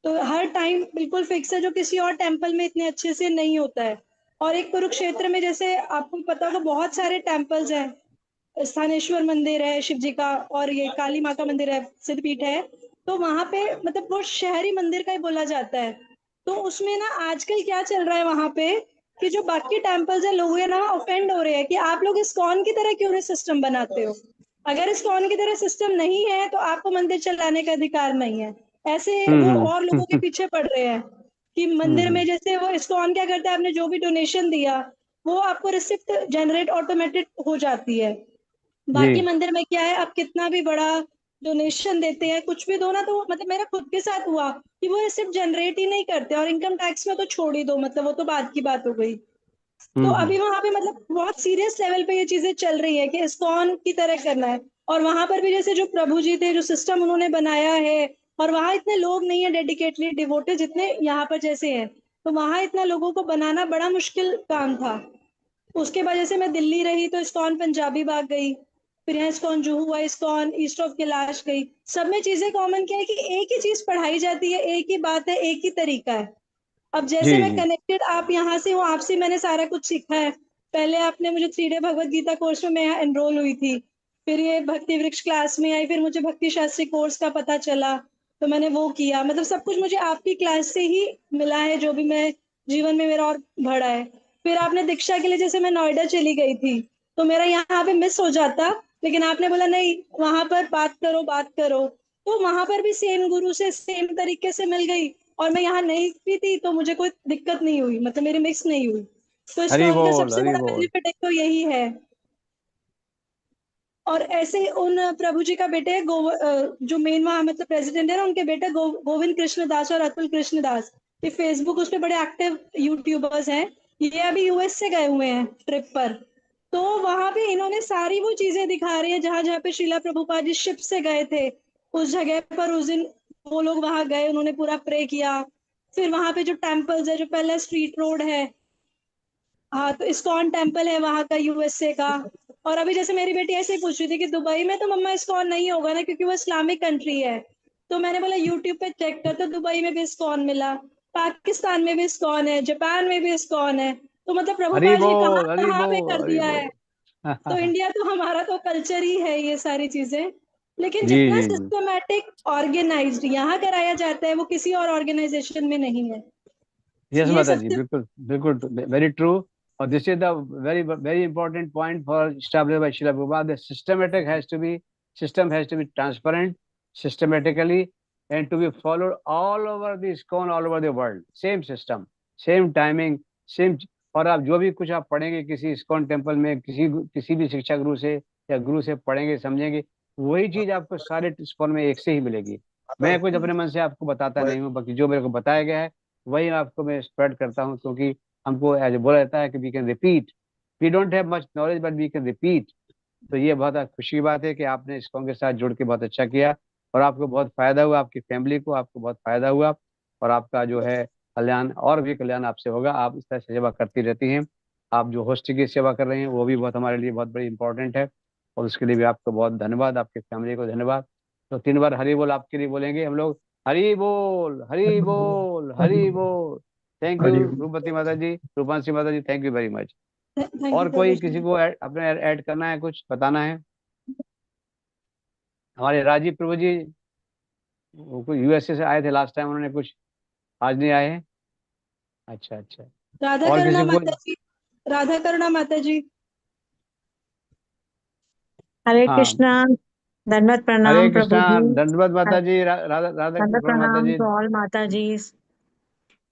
तो हर टाइम बिल्कुल फिक्स है, जो किसी और टेम्पल में इतने अच्छे से नहीं होता है। और एक कुरुक्षेत्र में, जैसे आपको पता होगा, बहुत सारे टेम्पल्स हैं। स्थानेश्वर मंदिर है शिव जी का, और ये काली माँ का मंदिर है, सिद्धपीठ है। तो वहां पे मतलब वो शहरी मंदिर का ही बोला जाता है। तो उसमें ना आजकल क्या चल रहा है वहां पे, कि जो बाकी टेम्पल्स है, लोग है ना ऑफेंड हो रहे हैं कि आप लोग ISKCON की तरह क्यों नहीं सिस्टम बनाते हो। अगर ISKCOन की तरह सिस्टम नहीं है तो आपको मंदिर चलाने का अधिकार नहीं है। ऐसे वो हम्म और लोगों के पीछे पड़ रहे हैं कि मंदिर में, हम्म जैसे वो ISKCOन क्या करता है, आपने जो भी डोनेशन दिया वो आपको रिसिप्ट जनरेट ऑटोमेटिक हो जाती है। बाकी जी मंदिर में क्या है, आप कितना भी बड़ा डोनेशन देते हैं, कुछ भी दो ना, तो मतलब मेरा खुद के साथ हुआ कि वो रिसिप्ट जनरेट ही नहीं करते। और इनकम टैक्स में तो छोड़ ही दो, मतलब वो तो बाद की बात हो गई। तो हम्म। अभी वहां पे मतलब बहुत सीरियस लेवल पे ये चीजें चल रही है कि ISKCON की तरह करना है। और वहां पर भी जैसे जो प्रभु जी थे, जो सिस्टम उन्होंने बनाया है, और वहां इतने लोग नहीं है डेडिकेटली डिवोटेड जितने यहाँ पर जैसे हैं। तो वहां इतना लोगों को बनाना बड़ा मुश्किल काम था। उसके बाद जैसे मैं दिल्ली रही तो ISKCON पंजाबी बाग गई, फिर यहाँ ISKCOन जुहू हुआ, ISKCOन ईस्ट ऑफ कैलाश गई। सब में चीजें कॉमन क्या है कि एक ही चीज पढ़ाई जाती है, एक ही बात है, एक ही तरीका है। अब जी जैसे मैं जी कनेक्टेड आप यहाँ से हूँ, आपसे मैंने सारा कुछ सीखा है। पहले आपने मुझे 3 डे भगवत गीता कोर्स में मैं यहाँ एनरोल हुई थी। फिर ये भक्ति वृक्ष क्लास में आई, फिर मुझे भक्ति शास्त्री कोर्स का पता चला, तो मैंने वो किया। मतलब सब कुछ मुझे आपकी क्लास से ही मिला है, जो भी मैं जीवन में मेरा और बढ़ा है। फिर आपने दीक्षा के लिए, जैसे मैं नोएडा चली गई थी, तो मेरा यहाँ पे मिस हो जाता, लेकिन आपने बोला नहीं, वहां पर बात करो, बात करो। तो वहां पर भी सेम गुरु से सेम तरीके से मिल गई। और मैं यहाँ नहीं भी थी तो मुझे कोई दिक्कत नहीं हुई, मतलब मेरी मिक्स नहीं हुई। तो हरि ISKCOन का बोल, सबसे हरि बड़ा बोल। बेनिफिट एक तो यही है। और ऐसे ही उन प्रभु जी का बेटे जो मेन वहां मतलब प्रेसिडेंट है ना, उनके बेटे गोविंद कृष्ण दास और अतुल कृष्ण दास, ये फेसबुक उस पे बड़े एक्टिव यूट्यूबर्स हैं। ये अभी US से गए हुए हैं ट्रिप पर। तो वहां पे इन्होंने सारी वो चीजें दिखा रहे हैं जहां जहां पे श्रीला प्रभुपाद जी शिप से गए थे। उस जगह पर उस दिन वो लोग वहां गए, उन्होंने पूरा प्रे किया। फिर वहां पे जो टेम्पल्स है, जो पहला स्ट्रीट रोड है, हाँ, तो ISKCOन टेम्पल है वहां का, USA का। और अभी जैसे मेरी बेटी ऐसे ही पूछ रही थी कि दुबई में तो मम्मा ISKCOन नहीं होगा ना, क्योंकि वो इस्लामिक कंट्री है। तो मैंने बोला यूट्यूब पे चेक कर, तो दुबई में भी ISKCOन मिला, पाकिस्तान में भी ISKCOन है, जापान में भी ISKCOन है। तो मतलब हरि प्रभुपाद जी कहाँ बोल, हरि कहाँ पे बोल, कर हरि दिया है। बोल। तो इंडिया तो हमारा तो कल्चर ही है ये सारी चीजें। लेकिन जी जितना जी जी। सिस्टमेटिक ऑर्गेनाइज्ड यहाँ कराया जाता है, वो किसी और ऑर्गेनाइजेशन में नहीं है। यस ये माता जी, सबसे बिल्कुल बिल्कुल, वेरी ट्रू। और this is the very important point for established by Srila Prabhupada. The system has to be transparent, systematically, and to be followed all over the ISKCON, all over the world. Same system, same timing, same. और आप जो भी कुछ आप पढ़ेंगे किसी ISKCON temple में, किसी भी शिक्षा गुरु से या गुरु से पढ़ेंगे, समझेंगे, वही चीज आपको सारे ISKCON में एक से ही मिलेगी। मैं कुछ अपने मन से आपको बताता नहीं हूँ, बाकी जो मेरे को बताया गया है वही आपको मैं स्प्रेड करता हूँ, क्योंकि हमको एज बोला जाता है कि we can repeat, we don't have much knowledge but we can repeat. तो ये बहुत खुशी की बात है कि आपने ISKCON के साथ जुड़ के बहुत अच्छा किया और आपको बहुत फायदा हुआ, आपकी फैमिली को आपको बहुत फायदा हुआ, और आपका जो है कल्याण और भी कल्याण आपसे होगा। आप इस तरह से सेवा करती रहती हैं। आप जो होस्ट की सेवा कर रहे हैं वो भी बहुत हमारे लिए बहुत बड़ी इंपॉर्टेंट है, और उसके लिए भी आपको बहुत धन्यवाद, आपकी फैमिली को धन्यवाद। तो 3 बार हरि बोल आपके लिए बोलेंगे हम लोग। हरि बोल, हरि बोल, हरि बोल। Thank you Hariom. रूपमती माता जी, रूपांशी माता जी, thank you very much. Thank you और कोई प्रभु। किसी को अपने ऐड करना है, कुछ बताना है? हमारे राजीव प्रभु जी, वो यूएसए से आए थे लास्ट टाइम, उन्होंने कुछ आज नहीं आए हैं। अच्छा अच्छा। राधा और करुणा किसी को? माता जी, राधा करुणा माता जी। हरे हाँ, कृष्णा। दंडवत हरे प्रणाम कृष्णा, प्रभु जी। दंडवत माता जी, राधा राधा दंडवत करुणा माता प्रणाम जी, टू ऑल माता जी।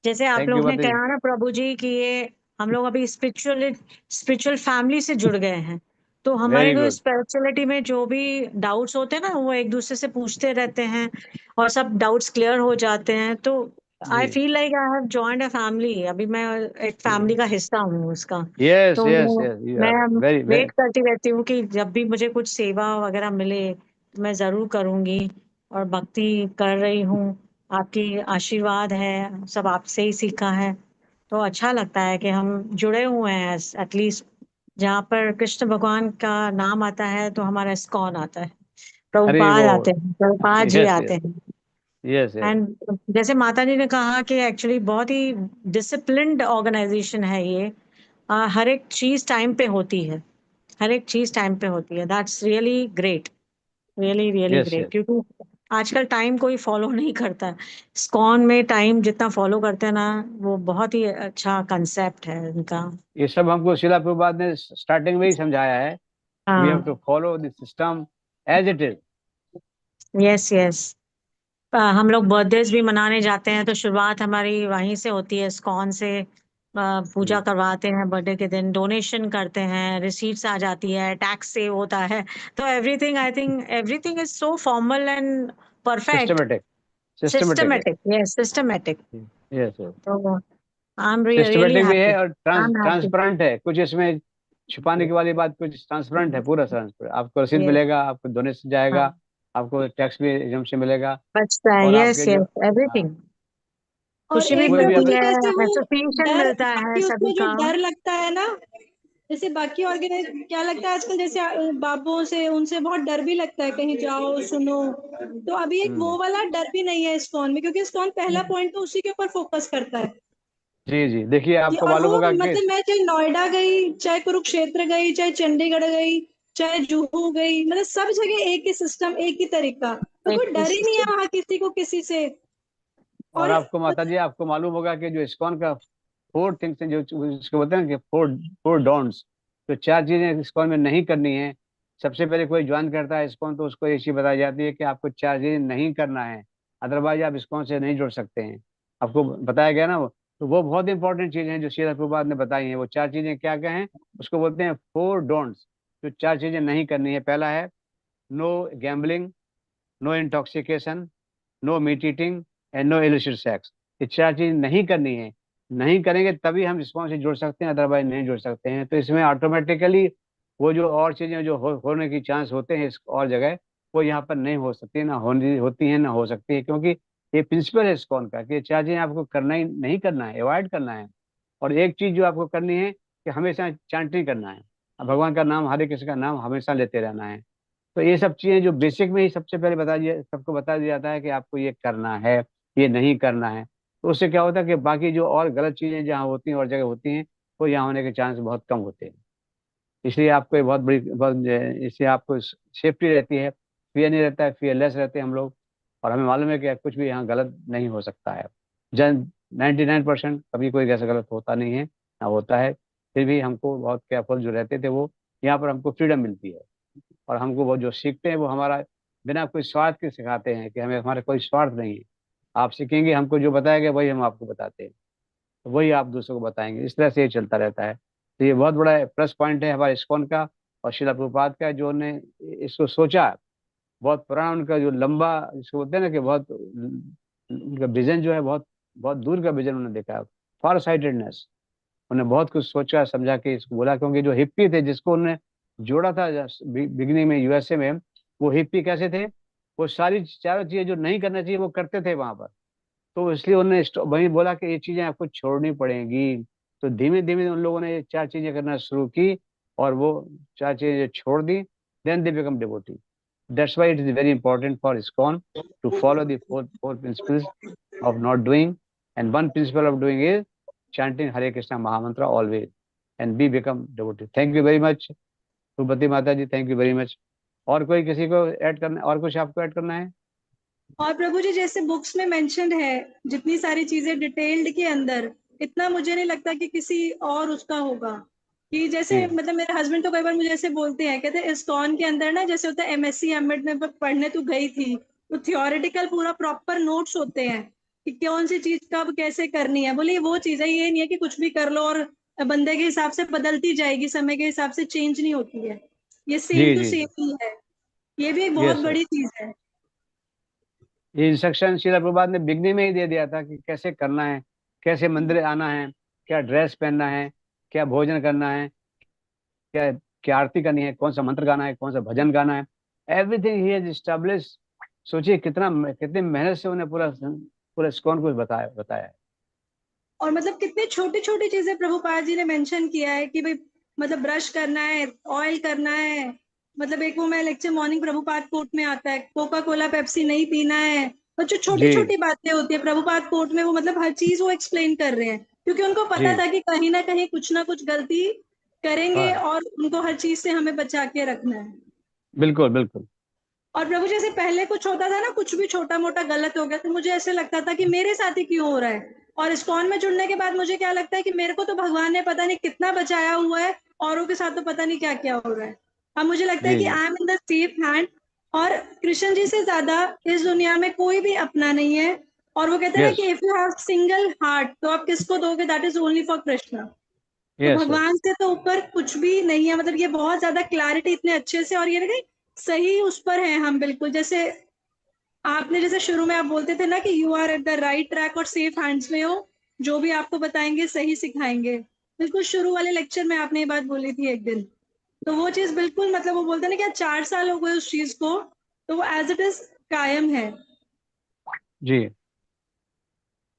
जैसे आप थैंक यू लोग ने माता जी। कहा ना प्रभु जी कि ये हम लोग अभी स्पिरिचुअल फैमिली से जुड़ गए हैं, तो हमारे वेरी को गुड। स्पिरिचुअलिटी में जो भी डाउट्स होते हैं ना वो एक दूसरे से पूछते रहते हैं और सब डाउट्स क्लियर हो जाते हैं। तो आई जी, feel like I have joined a family. अभी मैं एक फैमिली का हिस्सा हूँ उसका। यस तो यस यस, यू मैं आर वेरी वेरी। वेट करती रहती हूँ कि जब भी मुझे कुछ सेवा वगैरह मिले तो मैं जरूर करूंगी, और भक्ति कर रही हूँ। आपकी आशीर्वाद है, सब आपसे ही सीखा है। तो अच्छा लगता है कि हम जुड़े हुए हैं। एटलीस्ट जहाँ पर कृष्ण भगवान का नाम आता है तो हमारा ISKCON आता है, हरि प्रभुपाद आते बोल। हैं, प्रभुपाद जी यस आते यस हैं। Yes yes. एंड जैसे माता जी ने कहा कि एक्चुअली बहुत ही डिसिप्लिन्ड ऑर्गेनाइजेशन है ये। हर एक चीज टाइम पे होती है, हर एक चीज टाइम पे होती है। That's really great, really really yes great. Yes, क्योंकि आजकल टाइम कोई फॉलो नहीं करता है। स्कॉन में टाइम जितना फॉलो करते हैं ना, वो बहुत ही अच्छा कंसेप्ट है इनका। ये सब हमको शिला प्रभुपाद ने स्टार्टिंग में ही समझाया है। वी हैव हाँ, to follow the system as it is. Yes yes. हम लोग बर्थडेज भी मनाने जाते हैं तो शुरुआत हमारी वहीं से होती है, स्कॉन से। पूजा करवाते हैं, बर्थडे के दिन डोनेशन करते हैं, रिसीट्स आ जाती है, टैक्स सेव होता है। तो everything, I think everything is so formal and perfect, systematic, systematic है। Systematic. Yes, systematic. Yes yes, तो आई एम रियली सिस्टमेटिक भी हैप्पी, है और आई एम हैप्पी। ट्रांसपेरेंट है। कुछ इसमें छुपाने की वाली बात, कुछ ट्रांसपेरेंट है, पूरा ट्रांसपेरेंट। आपको रसीद यस, मिलेगा, आपको डोनेशन जाएगा, हाँ, आपको टैक्स भी एग्जम्पशन मिलेगा, बचता है। और यस आपके जो, यस, हाँ, एवरीथिंग। और खुशी भी एक कोई भी प्रभु मिलती जी है, जैसे वो एसोसिएशन डर, मिलता है बाकी सभी उसमें जो का। डर लगता है ना, जैसे बाकी ऑर्गेनाइज क्या लगता है आजकल, जैसे बाबुओं से उनसे बहुत डर भी लगता है, कहीं जाओ सुनो। तो अभी एक वो हम्म, वाला डर भी नहीं है ISKCON में, क्योंकि ISKCOन पहला पॉइंट तो उसी के ऊपर फोकस करता है जी जी, देखिए कि, आपको और मालूम वो होगा कि मतलब मैं चाहे नोएडा गई, चाहे कुरुक्षेत्र गई, चाहे चंडीगढ़ गई, चाहे जुहू गई, मतलब सब जगह एक ही सिस्टम, एक ही तरीका, तो एक कोई ही डर ही नहीं है system। वहां किसी को किसी से। और और आपको माता जी, आपको मालूम होगा कि जो इस्कॉन का 4 थिंग्स हैं, जो उसको बोलते हैं कि फोर फोर डोंट्स, जो 4 चीजें इस्कॉन में नहीं करनी है। सबसे पहले कोई ज्वाइन करता है इस्कॉन तो उसको ये चीज बताई जाती है कि आपको 4 चीजें नहीं करना है, अदरवाइज आप इस्कॉन से नहीं जुड़ सकते हैं। आपको बताया गया ना वो, तो वो बहुत इंपॉर्टेंट चीजें हैं जो श्रील प्रभुपाद ने बताई हैं। वो 4 चीजें क्या क्या हैं, उसको बोलते हैं 4 डोंट्स, जो 4 चीजें नहीं करनी है। पहला है no gambling, no intoxication, no meat eating and no illicit sex. ये 4 चीज नहीं करनी है। नहीं करेंगे तभी हम इस्कॉन से जुड़ सकते हैं, अदरवाइज नहीं जुड़ सकते हैं। तो इसमें ऑटोमेटिकली वो जो और चीजें जो होने की चांस होते हैं इस और जगह, वो यहाँ पर नहीं हो सकती, ना होनी होती है, ना हो सकती है, क्योंकि ये प्रिंसिपल है इस्कॉन का कि ये 4 चीजें आपको करना ही नहीं करना है, अवॉइड करना है। और एक चीज जो आपको करनी है कि हमेशा चैंटिंग करना है। अब भगवान का नाम, हरे कृष्ण का नाम हमेशा लेते रहना है। तो ये सब चीजें जो बेसिक में ही सबसे पहले बता दिया, सबको बता दिया जाता है कि आपको ये करना है, ये नहीं करना है। तो उससे क्या होता है कि बाकी जो और गलत चीजें जहाँ होती हैं और जगह होती हैं, वो यहाँ होने के चांस बहुत कम होते हैं। इसलिए आपको ये बहुत बड़ी बहुत, इससे आपको सेफ्टी रहती है, फियर नहीं रहता है, फियरलेस रहते हैं हम लोग। और हमें मालूम है कि कुछ भी यहाँ गलत नहीं हो सकता है। जन 99% कभी कोई ऐसा गलत होता नहीं है, ना होता है। फिर भी हमको बहुत केयरफुल जो रहते थे, वो यहाँ पर हमको फ्रीडम मिलती है। और हमको वो जो सीखते हैं वो हमारा बिना कोई स्वार्थ के सिखाते हैं कि हमें हमारा कोई स्वार्थ नहीं है। आप सीखेंगे, हमको जो बताया गया वही हम आपको बताते हैं, तो वही आप दूसरों को बताएंगे। इस तरह से ये चलता रहता है। तो ये बहुत बड़ा प्लस पॉइंट है हमारे इस्कॉन का और श्रील प्रभुपाद का, जो ने इसको सोचा। बहुत पुराना उनका जो लंबा, जिसको बोलते हैं ना कि बहुत उनका विजन जो है, बहुत बहुत दूर का विजन उन्होंने देखा है, फार साइटेडनेस। उन्होंने बहुत कुछ सोचा समझा के इसको बोला, क्योंकि जो हिप्पी थे जिसको उन्होंने जोड़ा था बिगनिंग में यूएसए में, वो हिप्पी कैसे थे, वो सारी चारों चीजें जो नहीं करना चाहिए वो करते थे वहां पर। तो इसलिए उन्होंने वही बोला कि ये चीजें आपको छोड़नी पड़ेंगी। तो धीमे धीमे उन लोगों ने ये 4 चीजें करना शुरू की और वो 4 चीजें छोड़ दी, then they become devotee. That's why it is very important for ISKCON to follow the four principles of not doing, and one principle of doing is chanting Hare Krishna Mahamantra always and be become devotee. Thank you very much, सुपति माता जी, thank you very much. और कोई किसी को add करना, और कुछ आपको add करना है? और प्रभु जी, जैसे बुक्स में मेंशन्ड है जितनी सारी चीजें डिटेल्ड के अंदर, इतना मुझे नहीं लगता कि किसी और उसका होगा। कि जैसे जी मतलब मेरे हस्बैंड तो कई बार मुझे ऐसे बोलते हैं, कहते हैं इस्कॉन के अंदर ना जैसे होता है एमएससी एमएड में पढ़ने तू गई थी, तो थियोरेटिकल पूरा प्रॉपर नोट्स होते हैं कि कौन सी चीज कब कैसे करनी है। बोले वो चीज है, ये नहीं है कि कुछ भी कर लो और बंदे के हिसाब से बदलती जाएगी, समय के हिसाब से चेंज नहीं होती है, ये same G to G same ही है। ये भी एक बहुत यस। बड़ी चीज है। ये इंस्ट्रक्शन श्रील प्रभुपाद ने बिगनिंग में ही दे दिया था कि कैसे करना है, कैसे मंदिर आना है, क्या ड्रेस पहनना है, क्या भोजन करना है, क्या क्या आरती करनी है, कौन सा मंत्र गाना है, कौन सा भजन गाना है। Everything he has establish. सोचिए कितनी मेहनत से उन्हें पूरा पूरा इस्कॉन को बताया है। और मतलब कितनी छोटी छोटी चीजें प्रभुपाद जी ने मेंशन किया है कि भाई मतलब ब्रश करना है, ऑयल करना है, मतलब एक वो मैं लेक्चर मॉर्निंग प्रभुपाद कोट में आता है, कोका कोला पेप्सी नहीं पीना है। और जो छोटी जी छोटी बातें होती है प्रभुपाद कोट में, वो मतलब हर चीज वो एक्सप्लेन कर रहे हैं, क्योंकि उनको पता जी था कि कहीं ना कहीं कुछ ना कुछ गलती करेंगे हाँ, और उनको हर चीज से हमें बचा के रखना है। बिल्कुल बिल्कुल। और प्रभु जैसे पहले कुछ होता था ना, कुछ भी छोटा मोटा गलत हो गया तो मुझे ऐसे लगता था कि मेरे साथ ही क्यों हो रहा है। और इस्कॉन में जुड़ने के बाद मुझे क्या लगता है कि मेरे को तो भगवान ने पता नहीं कितना बचाया हुआ है, औरों के साथ तो पता नहीं क्या क्या हो रहा है। अब मुझे लगता है जी कि जी I am in the safe hand. और कृष्ण जी से ज्यादा इस दुनिया में कोई भी अपना नहीं है। और वो कहते हैं ना यस कि if you have single heart तो आप किसको दोगे, that is only for Krishna. तो यस यस भगवान से तो ऊपर कुछ भी नहीं है। मतलब ये बहुत ज्यादा क्लैरिटी इतने अच्छे से, और ये ना सही उस पर है हम बिल्कुल। जैसे आपने जैसे शुरू में आप बोलते थे ना कि you are at the right track और सेफ हैंड्स में हो, जो भी आपको बताएंगे सही सिखाएंगे। बिल्कुल शुरू वाले लेक्चर में आपने ये बात बोली थी एक दिन। तो वो चीज बिल्कुल मतलब वो बोलते हैं ना कि 4 साल हो गए उस चीज को, तो वो एज इट इज कायम है। जी,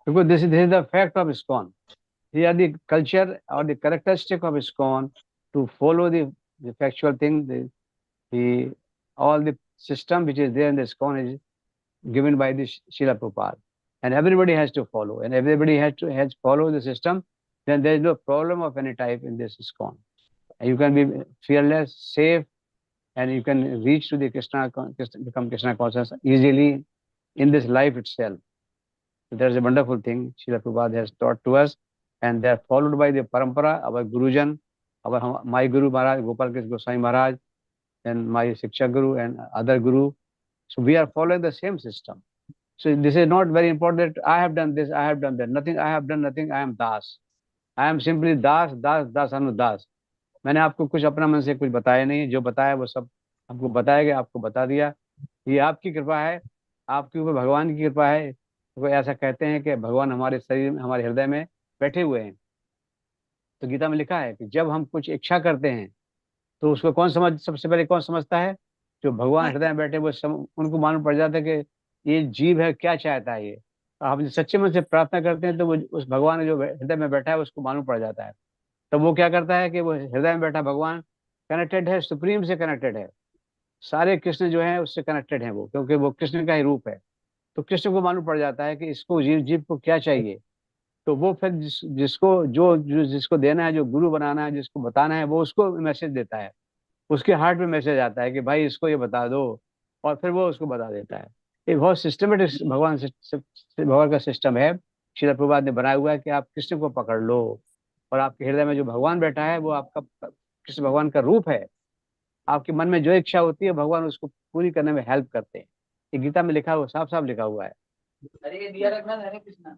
बिल्कुल। This is the fact of ISKCON. These are the culture or the characteristic of ISKCON to follow the factual thing. The all the system which is there in the ISKCON is given by the Srila Prabhupada, and everybody has to follow, and everybody has follow the system. Then there is no problem of any type in this ISKCON. You can be fearless, safe, and you can reach to the become Krishna conscious easily in this life itself. So that is a wonderful thing Srila Prabhupada has taught to us, and they are followed by the parampara, our Gurujan, my Guru Maharaj, Gopal Krishna Goswami Maharaj, and my Shiksha Guru and other Guru. So we are following the same system. So this is not very important that I have done this, I have done that. Nothing, I have done nothing, I am Das. I am simply Das, Das, Das, Anu Das. मैंने आपको कुछ अपना मन से कुछ बताया नहीं, जो बताया वो सब हमको बताया गया, आपको बता दिया। ये आपकी कृपा है, आपके ऊपर भगवान की कृपा है। तो ऐसा कहते हैं कि भगवान हमारे शरीर में, हमारे हृदय में बैठे हुए हैं। तो गीता में लिखा है कि जब हम कुछ इच्छा करते हैं तो उसको सबसे पहले कौन समझता है? जो भगवान हृदय में बैठे, उनको मालूम पड़ जाता है कि ये जीव है क्या चाहता है ये। हम सच्चे मन से प्रार्थना करते हैं तो वो उस भगवान जो हृदय में बैठा है उसको मालूम पड़ जाता है। तब वो क्या करता है कि वो हृदय में बैठा भगवान कनेक्टेड है, सुप्रीम से कनेक्टेड है। सारे कृष्ण जो है उससे कनेक्टेड है वो, क्योंकि वो कृष्ण का ही रूप है। तो कृष्ण को मालूम पड़ जाता है कि इसको जीव जीव को क्या चाहिए। तो वो फिर जिसको देना है, जो गुरु बनाना है, जिसको बताना है, वो उसको मैसेज देता है। उसके हार्ट में मैसेज आता है कि भाई इसको ये बता दो, और फिर वो उसको बता देता है। ये बहुत सिस्टमेटिक भगवान का सिस्टम है, श्रील प्रभुपाद ने बनाया हुआ है कि आप कृष्ण को पकड़ लो और आपके हृदय में जो भगवान बैठा है वो आपका कृष्ण भगवान का रूप है। आपके मन में जो इच्छा होती है भगवान उसको पूरी करने में हेल्प करते हैं। ये गीता में लिखा हुआ, साफ साफ लिखा हुआ है।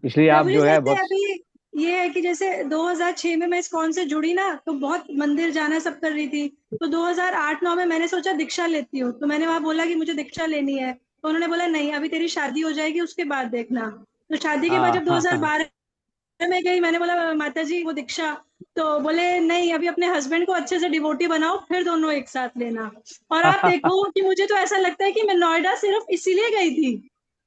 इसलिए आप प्रभु जी जो है जैसे बहुत अभी ये है कि जैसे 2006 में मैं ISKCON से जुड़ी ना, तो बहुत मंदिर जाना सब कर रही थी। तो 2008-9 में मैंने सोचा दीक्षा लेती हूँ, तो मैंने वहां बोला कि मुझे दीक्षा लेनी है, तो उन्होंने बोला नहीं अभी तेरी शादी हो जाएगी उसके बाद देखना। तो शादी के बाद हाँ जब हाँ हाँ 2012 में गई, मैंने बोला माता जी वो दीक्षा, तो बोले नहीं अभी अपने हस्बैंड को अच्छे से डिवोटी बनाओ फिर दोनों एक साथ लेना। और आप देखो कि मुझे तो ऐसा लगता है कि मैं नोएडा सिर्फ इसीलिए गई थी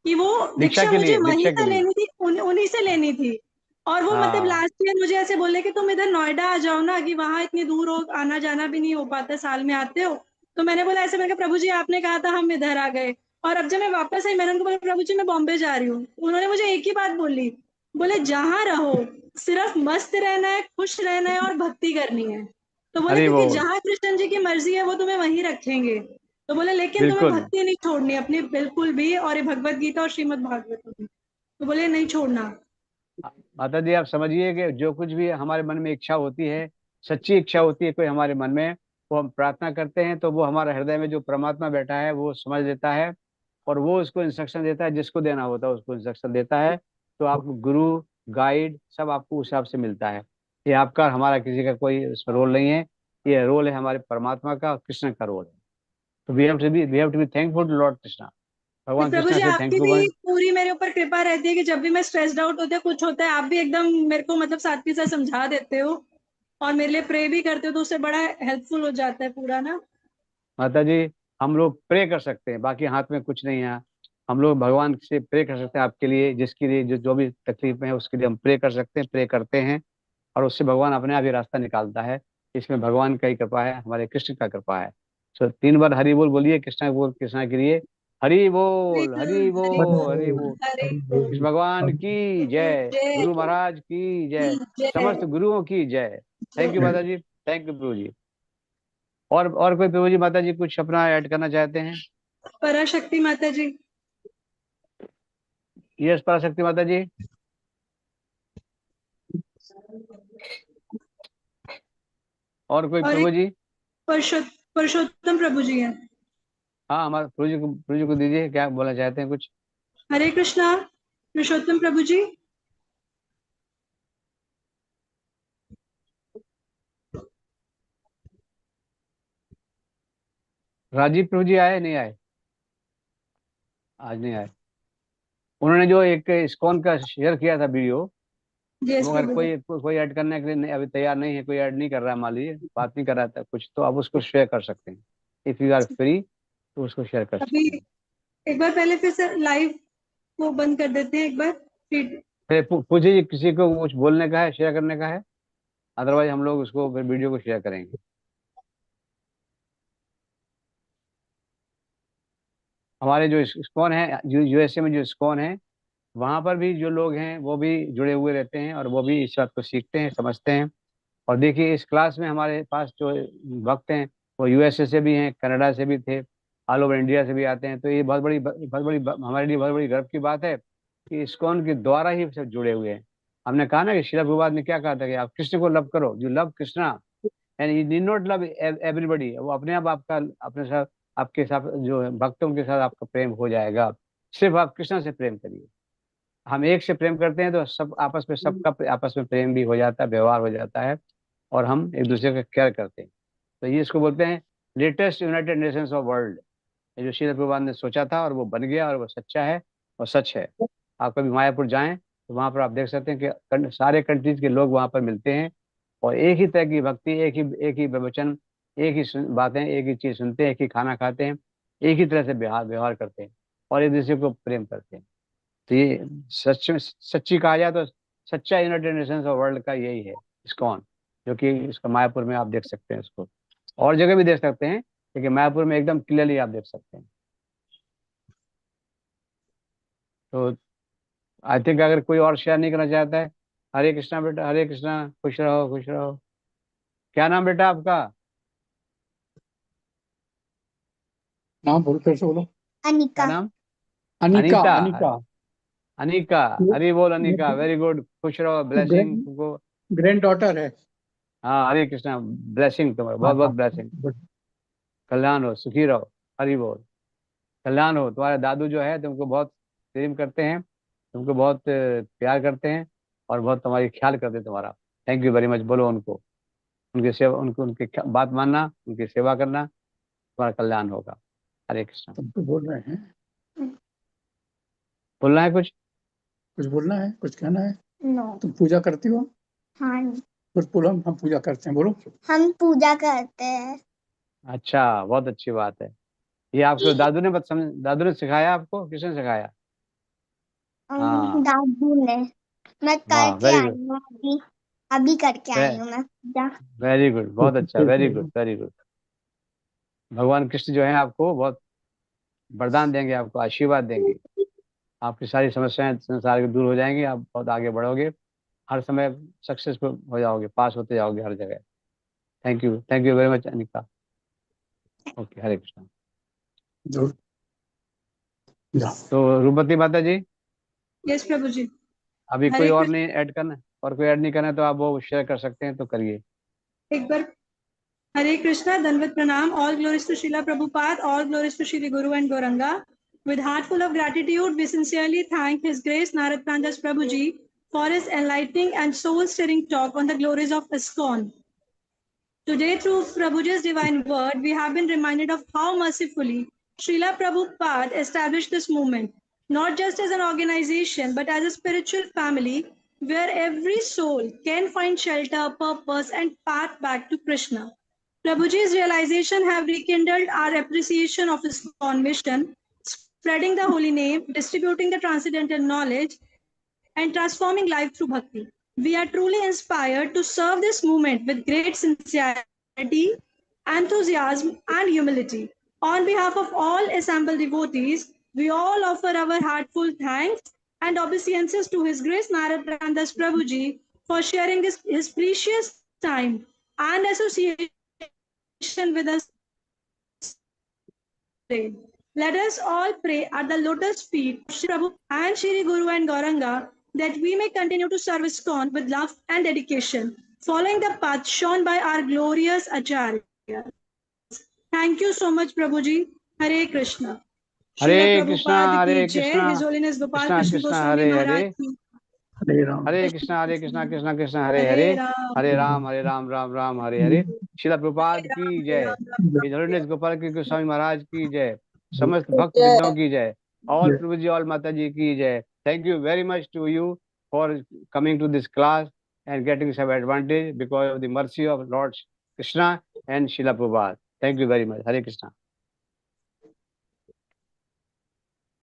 कि वो दीक्षा दीक्षा के मुझे लिए, वहीं दीक्षा के से लिए। लेनी थी, उन्हीं से लेनी थी। और वो मतलब हाँ लास्ट ईयर मुझे ऐसे बोले कि तुम इधर नोएडा आ जाओ ना, कि वहां इतनी दूर हो, आना जाना भी नहीं हो पाता, साल में आते हो। तो मैंने बोला ऐसे, मैंने कहा प्रभु जी आपने कहा था हम इधर आ गए। और अब जब मैं वापस आई मैंने उनको बोला प्रभु जी मैं बॉम्बे जा रही हूँ। उन्होंने मुझे एक ही बात बोली, बोले जहां रहो सिर्फ मस्त रहना है, खुश रहना है और भक्ति करनी है। तो बोले हरि क्योंकि बोल। जहां कृष्ण जी की मर्जी है वो तुम्हें वहीं रखेंगे। तो बोले लेकिन तुम्हें बिल्कुल। भक्ति नहीं छोड़नी अपनी बिल्कुल भी, और ये भगवत गीता और श्रीमद् भागवत भी। तो बोले नहीं छोड़ना। माता जी आप समझिए कि जो कुछ भी हमारे मन में इच्छा होती है, सच्ची इच्छा होती है कोई हमारे मन में, वो हम प्रार्थना करते हैं तो वो हमारे हृदय में जो परमात्मा बैठा है वो समझ लेता है और वो उसको इंस्ट्रक्शन देता है, जिसको देना होता है उसको इंस्ट्रक्शन देता है। तो आपको गुरु, गाइड सब आपको उस हिसाब से मिलता है। ये आपका हमारा किसी का कोई इसमें रोल नहीं है, ये रोल है हमारे परमात्मा का, कृष्ण का रोल है। तो we have to be thankful to lord Krishna. तो भगवान प्रभु कृष्णा जी से आपकी थैंकफुल भी बने। पूरी मेरे ऊपर कृपा रहती है कि जब भी मैं स्ट्रेस्ड आउट होती है, कुछ होता है, आप भी एकदम मेरे को मतलब साथी से समझा देते हो और मेरे लिए प्रे भी करते हो, तो उससे बड़ा हेल्पफुल हो जाता है पूरा ना। माता जी हम लोग प्रे कर सकते हैं, बाकी हाथ में कुछ नहीं है। हम लोग भगवान से प्रे कर सकते हैं आपके लिए, जिसके लिए जो जो भी तकलीफ में है उसके लिए हम प्रे कर सकते हैं, प्रे करते हैं और उससे भगवान अपने आप ही रास्ता निकालता है। इसमें भगवान का ही कृपा है, हमारे कृष्ण का कृपा है। सो 3 बार हरि बोल बोलिए, कृष्णा बोल, कृष्णा के लिए हरि बोल, हरि हरि बोल, हरि बोल, बोल। हरि कृष्ण बोल। भगवान की जय, जय गुरु महाराज की की जय, समस्त जय। गुरुओं की जय। थैंक यू जय माता जी, थैंक यू प्रभु जी। और कोई प्रभु जी माता जी कुछ अपना ऐड करना चाहते हैं? पराशक्ति माता जी। यस पराशक्ति माता जी। और कोई और प्रभु एक जी? पुरुषोत्तम प्रभु जी हैं। हाँ हमारे प्रभु जी को दीजिए, क्या बोलना चाहते हैं कुछ? हरे कृष्णा पुरुषोत्तम प्रभु जी। राजीव प्रभु जी आए नहीं आए? आज नहीं आए। उन्होंने जो एक इस्कॉन का शेयर किया था वीडियो, जय वो अगर प्रभु जी। कोई ऐड करने के लिए अभी तैयार नहीं है, कोई ऐड नहीं कर रहा है, मान लीजिए बात नहीं कर रहा था कुछ, तो आप उसको शेयर कर सकते हैं। इफ यू आर फ्री तो उसको शेयर कर अभी सकते हैं। एक बार पहले फिर से लाइव को बंद कर देते हैं एक बार फिर। फिर पूछिए किसी को कुछ बोलने का है, शेयर करने का है, अदरवाइज हम लोग उसको फिर वीडियो को शेयर करेंगे। हमारे जो इस्कॉन है, यूएसए में जो इस्कॉन है, वहां पर भी जो लोग हैं वो भी जुड़े हुए रहते हैं और वो भी इस बात को सीखते हैं, समझते हैं। और देखिए इस क्लास में हमारे पास जो वक्त हैं वो यूएसए से भी हैं, कनाडा से भी थे, ऑल ओवर इंडिया से भी आते हैं। तो ये बहुत बड़ी हमारे लिए बहुत बड़ी गर्व की बात है कि इस्कॉन के द्वारा ही सब जुड़े हुए हैं। हमने कहा ना कि श्रील प्रभुपाद ने क्या कहा था कि आप कृष्ण को लव करो, you love Krishna and you need not love everybody. वो अपने आप आपका अपने साथ, आपके साथ जो है भक्तों के साथ आपका प्रेम हो जाएगा। सिर्फ आप कृष्ण से प्रेम करिए। हम एक से प्रेम करते हैं तो सब आपस में, सबका आपस में प्रेम भी हो जाता है, व्यवहार हो जाता है और हम एक दूसरे का केयर करते हैं। तो ये इसको बोलते हैं latest United Nations of world. ये जो श्रील प्रभुपाद ने सोचा था और वो बन गया और वो सच्चा है और सच है। आप कभी मायापुर जाएं तो वहां पर आप देख सकते हैं कि सारे कंट्रीज के लोग वहां पर मिलते हैं और एक ही तरह की भक्ति, एक ही प्रवचन, एक ही बातें, एक ही चीज सुनते हैं, एक ही खाना खाते हैं, एक ही तरह से व्यवहार व्यवहार करते हैं और एक दूसरे को प्रेम करते हैं। तो ये सच्ची कहा जाए तो सच्चा यूनाइटेड नेशंस ऑफ वर्ल्ड का यही है इस्कॉन, जो कि इसका मायापुर में आप देख सकते हैं इसको। और जगह भी देख सकते हैं लेकिन मायापुर में एकदम क्लियरली आप देख सकते हैं। तो आई थिंक अगर कोई और शेयर नहीं करना चाहता है। हरे कृष्णा बेटा, हरे कृष्णा, खुश रहो खुश रहो। क्या नाम बेटा आपका? नाम बोल, फिर से बोलो। क्या अनिका। नाम? अनिका, अनीता। अनिका। अनिका, हरी बोल अनिका, वेरी गुड, खुश रहो, ब्लेसिंग ग्रैंड को ग्रैंड डॉटर है। हाँ, हरे कृष्णा, ब्लेसिंग तुम्हारा, बहुत बहुत ब्लेसिंग। कल्याण हो, सुखी रहो, हरि बोल। कल्याण हो। तुम्हारे दादू जो है तुमको बहुत प्रेम करते हैं, तुमको बहुत प्यार करते हैं और बहुत तुम्हारी ख्याल करते हैं तुम्हारा। Thank you very much. बोलो उनको, उनकी सेवा, उनको उनकी बात मानना, उनकी सेवा करना, तुम्हारा कल्याण होगा। हरे कृष्णा। तुम तो बोल रहे हैं, बोलना है कुछ? कुछ बोलना है, कुछ कहना है? नो। तुम पूजा करती हो? हाँ, कुछ बोलो, हम पूजा करते हैं, बोलो। हम पूजा करते हैं। अच्छा, बहुत अच्छी बात है। ये आपको दादू ने दादू ने सिखाया आपको? किसने सिखाया? हाँ, दादू ने। मैं वाह, करके वेरी आई गुड, हूँ अभी। अभी करके आई हूँ मैं पूजा। वेरी गुड, बहुत अच्छा, वेरी गुड, वेरी गुड। भगवान कृष्ण जो है आपको बहुत वरदान देंगे, आपको आशीर्वाद देंगे। आपकी सारी समस्याएं संसार की दूर हो जाएंगी, आप बहुत आगे बढ़ोगे, हर समय सक्सेसफुल हो जाओगे, पास होते जाओगे हर जगह। Thank you very much Anika. Okay, Hare Krishna. जरूर। जाओ। तो रूपवती माता जी, यस प्रभु जी। अभी कोई हरे और कृष्ण। नहीं ऐड करना, और कोई ऐड नहीं करना तो आप वो शेयर कर सकते हैं, तो करिए। एक बार हरे कृष्णा, दंडवत pranam. All glories to Srila Prabhupada, all glories to Shri Guru and Gauranga. With heart full of gratitude, we sincerely thank His Grace Narad Prandas Prabhuji for his enlightening and soul-stirring talk on the glories of ISKCON. Today, through Prabhuji's divine word, we have been reminded of how mercifully Srila Prabhupada established this movement, not just as an organization, but as a spiritual family where every soul can find shelter, purpose, and path back to Krishna. Prabhuji's realization have rekindled our appreciation of his mission, spreading the holy name, distributing the transcendental knowledge, and transforming life through bhakti. We are truly inspired to serve this movement with great sincerity, enthusiasm, and humility. On behalf of all assembled devotees, we all offer our heartfelt thanks and obeisances to His Grace Narad Prandas Prabhuji for sharing his precious time and association with us today. Let us all pray at the lotus feet of Shri Prabhu and Shri Guru and Gauranga that we may continue to serve ISKCON with love and dedication, following the path shown by our glorious Acharyas. Thank you so much, Prabhuji. Hare Krishna. Srila Hare Krishna, Prabhupada Hare ki jai. Krishna, His Holiness Gopal Krishna Krishna Krishna, Goswami Hare Maharaj Hare, ki. Hare Ram. Hare Krishna, Hare Krishna, Krishna Krishna, Hare Hare, Hare Ram. हरे राम, हरे राम, राम राम, हरे हरे। श्रील प्रभुपाद की जय। Hare his Gopal के गोस्वामी महाराज की जय। समस्त भक्त वृंदों की जय। All प्रभुजी, all माता जी की जय। Thank you very much to you for coming to this class and getting some advantage because of the mercy of Lord Krishna and Srila Prabhupada. Thank you very much. Hare Krishna.